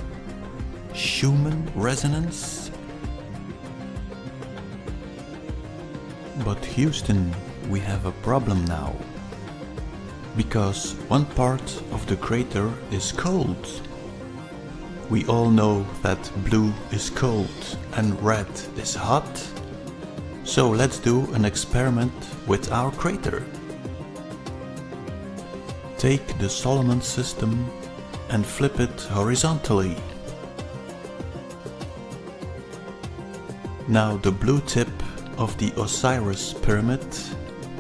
Schumann resonance? But Houston, we have a problem now. Because one part of the crater is cold. We all know that blue is cold and red is hot. So let's do an experiment with our crater. Take the Solomon system and flip it horizontally. Now the blue tip of the Osiris pyramid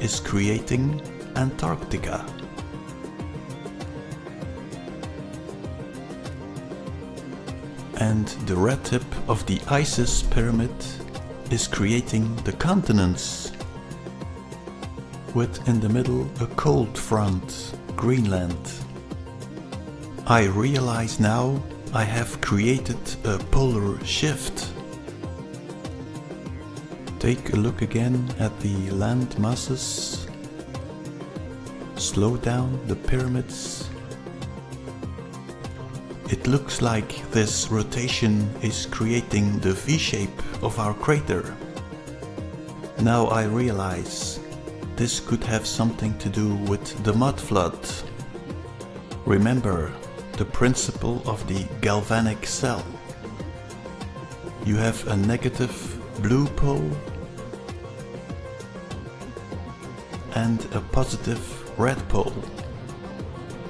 is creating Antarctica. And the red tip of the Isis pyramid is creating the continents, with in the middle a cold front, Greenland. I realize now I have created a polar shift. Take a look again at the land masses. Slow down the pyramids. It looks like this rotation is creating the V-shape of our crater. Now I realize this could have something to do with the mud flood. Remember the principle of the galvanic cell. You have a negative blue pole and a positive red pole.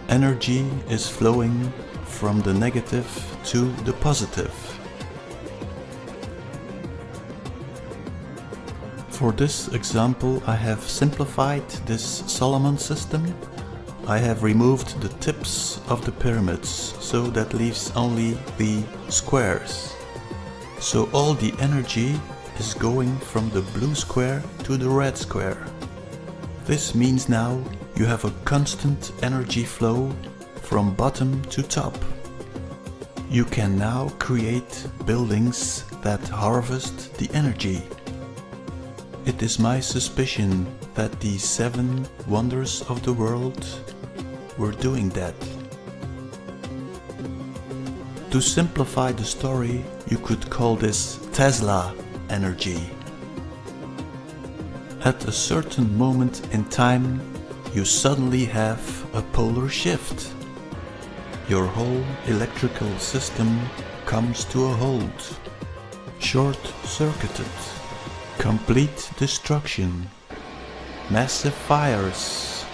Energy is flowing from the negative to the positive. For this example, I have simplified this Solomon system. I have removed the tips of the pyramids, so that leaves only the squares. So all the energy is going from the blue square to the red square. This means now you have a constant energy flow from bottom to top. You can now create buildings that harvest the energy. It is my suspicion that the 7 wonders of the world were doing that. To simplify the story, you could call this Tesla energy. At a certain moment in time, you suddenly have a polar shift. Your whole electrical system comes to a halt. Short-circuited. Complete destruction. Massive fires.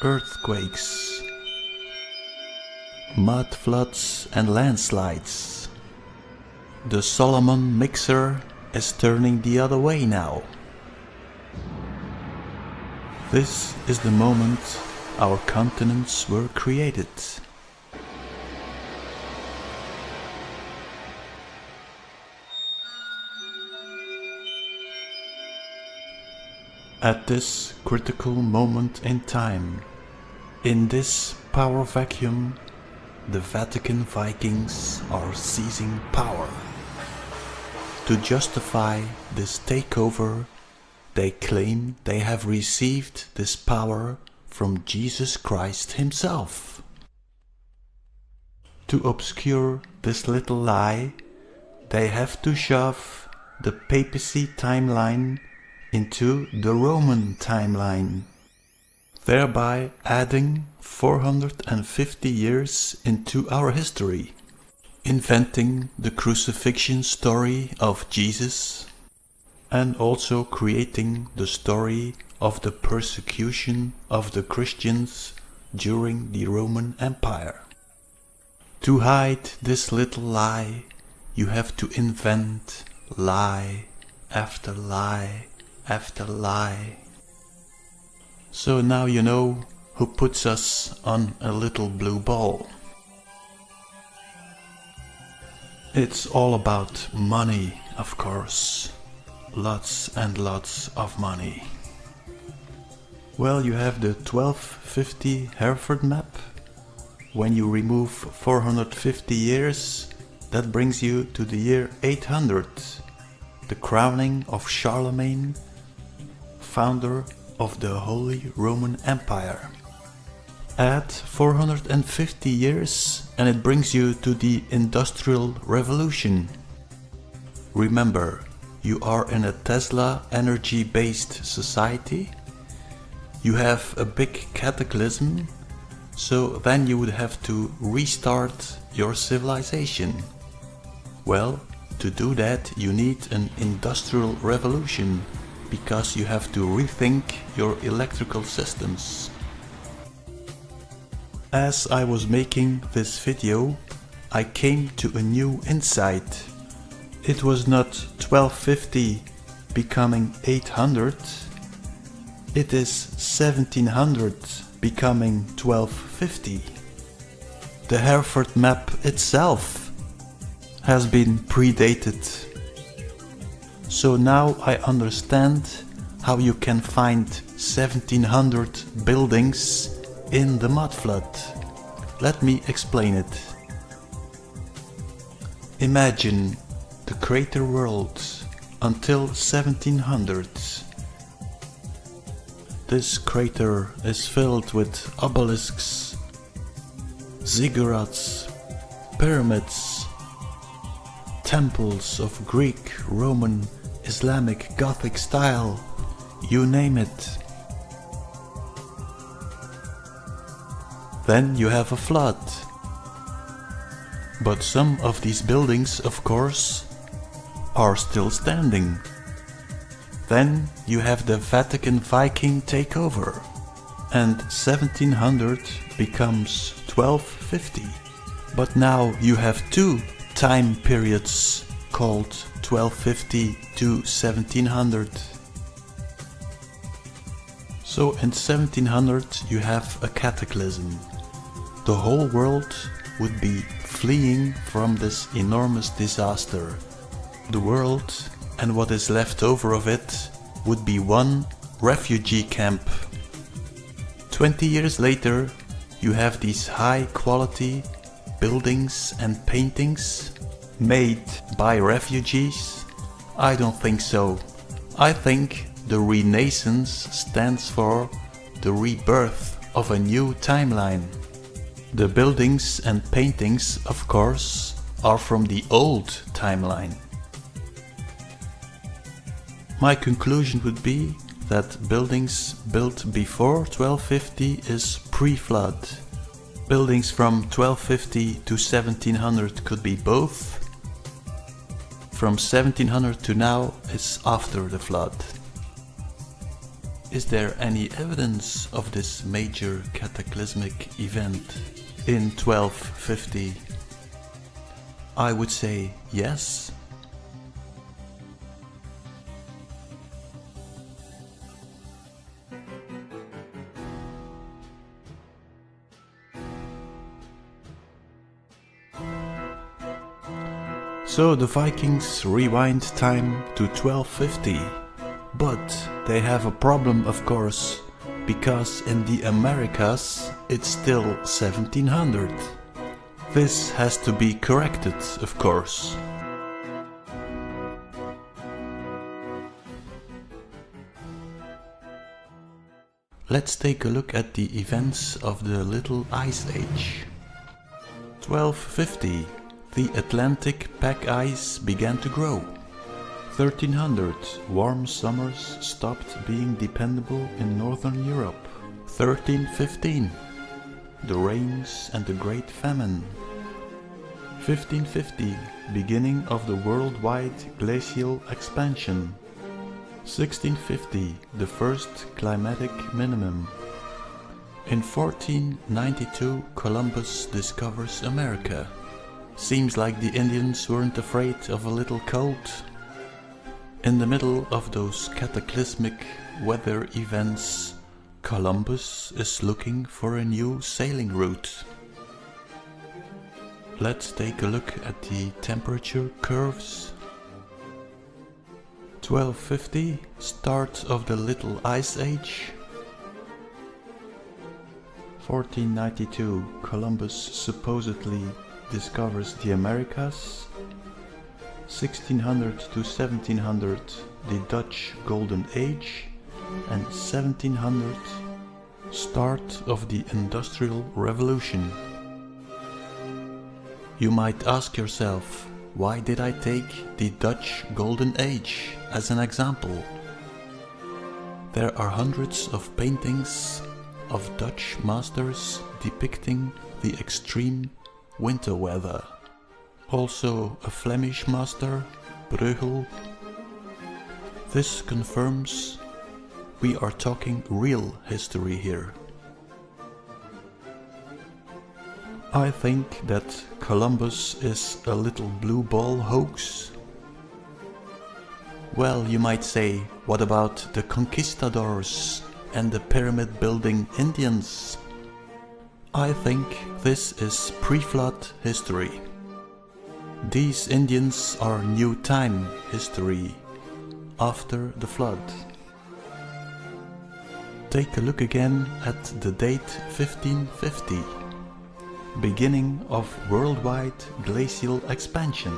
Earthquakes. Mud floods and landslides. The Solomon mixer is turning the other way now. This is the moment our continents were created. At this critical moment in time, in this power vacuum, the Vatican Vikings are seizing power. To justify this takeover, they claim they have received this power from Jesus Christ himself. To obscure this little lie, they have to shove the papacy timeline into the Roman timeline, thereby adding 450 years into our history, inventing the crucifixion story of Jesus, and also creating the story of the persecution of the Christians during the Roman Empire. To hide this little lie, you have to invent lie after lie after lie. So now you know who puts us on a little blue ball. It's all about money, of course. Lots and lots of money. Well, you have the 1250 Hereford map. When you remove 450 years, that brings you to the year 800, the crowning of Charlemagne, founder of the Holy Roman Empire. Add 450 years and it brings you to the Industrial Revolution. Remember, you are in a Tesla energy-based society. You have a big cataclysm, so then you would have to restart your civilization. Well, to do that you need an industrial revolution, because you have to rethink your electrical systems. As I was making this video, I came to a new insight. It was not 1250 becoming 800, it is 1700 becoming 1250. The Hereford map itself has been predated. So now I understand how you can find 1700 buildings in the mud flood. Let me explain it. Imagine the crater world until 1700. This crater is filled with obelisks, ziggurats, pyramids, temples of Greek, Roman, Islamic, Gothic style, you name it. Then you have a flood. But some of these buildings, of course, are still standing. Then you have the Vatican Viking takeover, and 1700 becomes 1250. But now you have two time periods called 1250 to 1700. So in 1700 you have a cataclysm. The whole world would be fleeing from this enormous disaster. The world and what is left over of it would be one refugee camp. 20 years later you have these high quality buildings and paintings made by refugees? I don't think so. I think the Renaissance stands for the rebirth of a new timeline. The buildings and paintings, of course, are from the old timeline. My conclusion would be that buildings built before 1250 is pre-flood. Buildings from 1250 to 1700 could be both. From 1700 to now is after the flood. Is there any evidence of this major cataclysmic event in 1250? I would say yes. So the Vikings rewind time to 1250. But they have a problem, of course, because in the Americas it's still 1700. This has to be corrected, of course. Let's take a look at the events of the Little Ice Age. 1250, the Atlantic pack ice began to grow. 1300, warm summers stopped being dependable in Northern Europe. 1315, the rains and the Great Famine. 1550, beginning of the worldwide glacial expansion. 1650, the first climatic minimum. In 1492, Columbus discovers America. Seems like the Indians weren't afraid of a little cold. In the middle of those cataclysmic weather events, Columbus is looking for a new sailing route. Let's take a look at the temperature curves. 1250, start of the Little Ice Age. 1492, Columbus supposedly discovers the Americas. 1600 to 1700, the Dutch Golden Age. and 1700, start of the Industrial Revolution. You might ask yourself, why did I take the Dutch Golden Age as an example? There are hundreds of paintings of Dutch masters depicting the extreme winter weather. Also a Flemish master, Bruegel. This confirms we are talking real history here. I think that Columbus is a little blue ball hoax. Well, you might say, what about the conquistadors and the pyramid building Indians? I think this is pre-flood history. These Indians are new time history, after the flood. Take a look again at the date 1550, beginning of worldwide glacial expansion.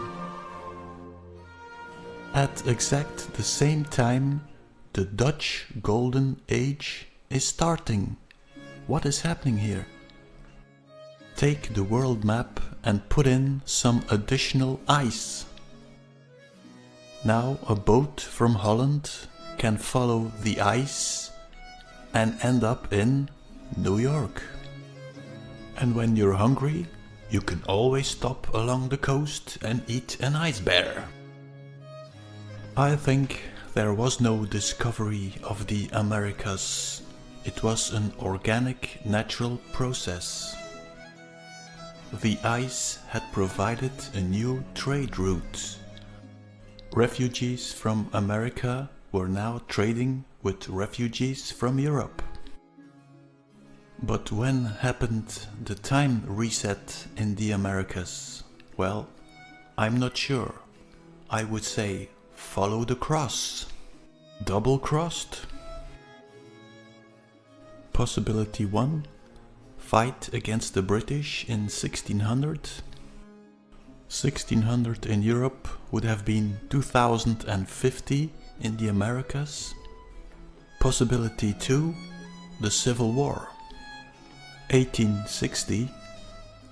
At exact the same time, the Dutch Golden Age is starting. What is happening here? Take the world map and put in some additional ice. Now a boat from Holland can follow the ice and end up in New York. And when you're hungry, you can always stop along the coast and eat an ice bear. I think there was no discovery of the Americas. It was an organic, natural process. The ice had provided a new trade route. Refugees from America were now trading with refugees from Europe. But when happened the time reset in the Americas? Well, I'm not sure. I would say follow the cross. Double-crossed? Possibility 1. Fight against the British in 1600. 1600 in Europe would have been 2050 in the Americas. Possibility 2. The Civil War. 1860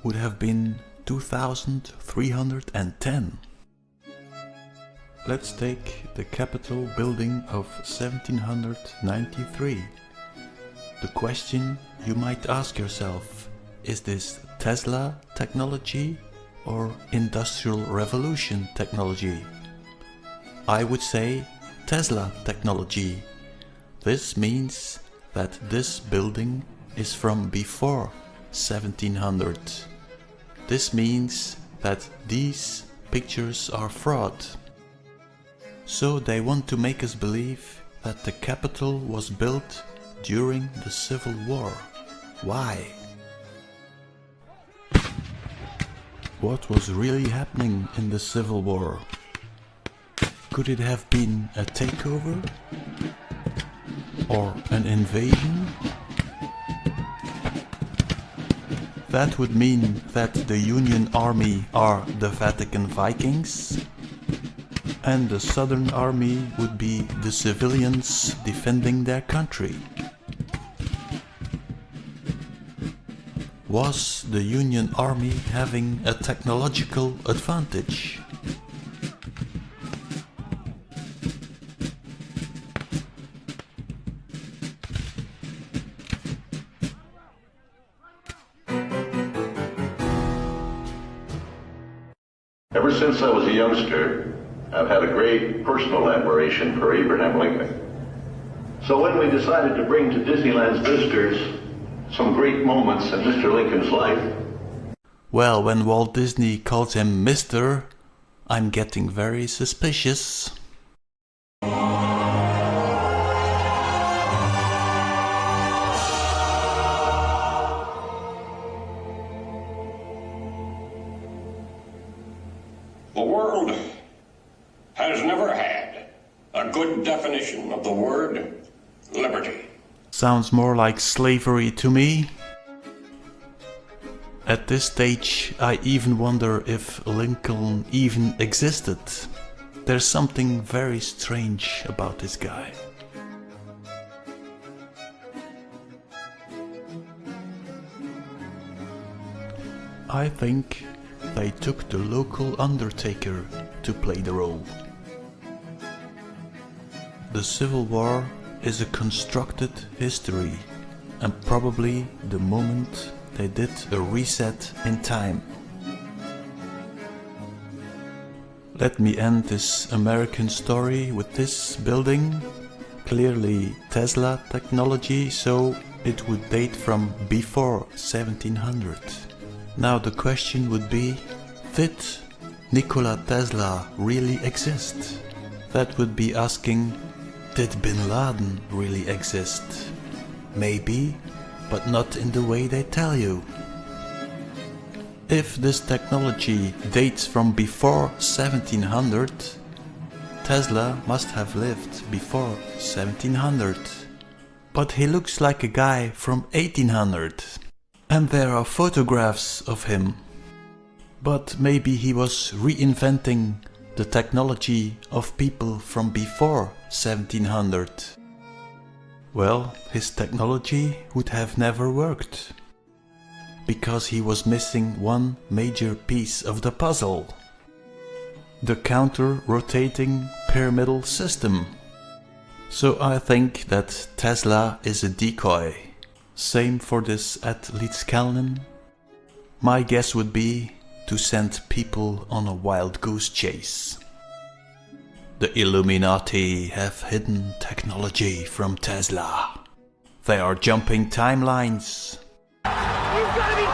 would have been 2310. Let's take the Capitol building of 1793. The question you might ask yourself, is this Tesla technology or Industrial Revolution technology? I would say Tesla technology. This means that this building is from before 1700. This means that these pictures are fraud. So they want to make us believe that the Capitol was built during the Civil War. Why? What was really happening in the Civil War? Could it have been a takeover? Or an invasion? That would mean that the Union Army are the Vatican Vikings, and the Southern Army would be the civilians defending their country. Was the Union Army having a technological advantage? Ever since I was a youngster, I've had a great personal admiration for Abraham Lincoln. So when we decided to bring to Disneyland's visitors some great moments in Mr. Lincoln's life. Well, when Walt Disney calls him Mr., I'm getting very suspicious. The world has never had a good definition of the word liberty. Sounds more like slavery to me. At this stage, I even wonder if Lincoln even existed. There's something very strange about this guy. I think they took the local undertaker to play the role. The Civil War is a constructed history, and probably the moment they did a reset in time. Let me end this American story with this building. Clearly Tesla technology, so it would date from before 1700. Now the question would be, did Nikola Tesla really exist? That would be asking, did Bin Laden really exist? Maybe, but not in the way they tell you. If this technology dates from before 1700, Tesla must have lived before 1700. But he looks like a guy from 1800. And there are photographs of him. But maybe he was reinventing the technology of people from before 1700. Well, his technology would have never worked. Because he was missing one major piece of the puzzle. The counter-rotating pyramidal system. So I think that Tesla is a decoy. Same for this Atleetskelnen. My guess would be to send people on a wild goose chase. The Illuminati have hidden technology from Tesla. They are jumping timelines. You've got to be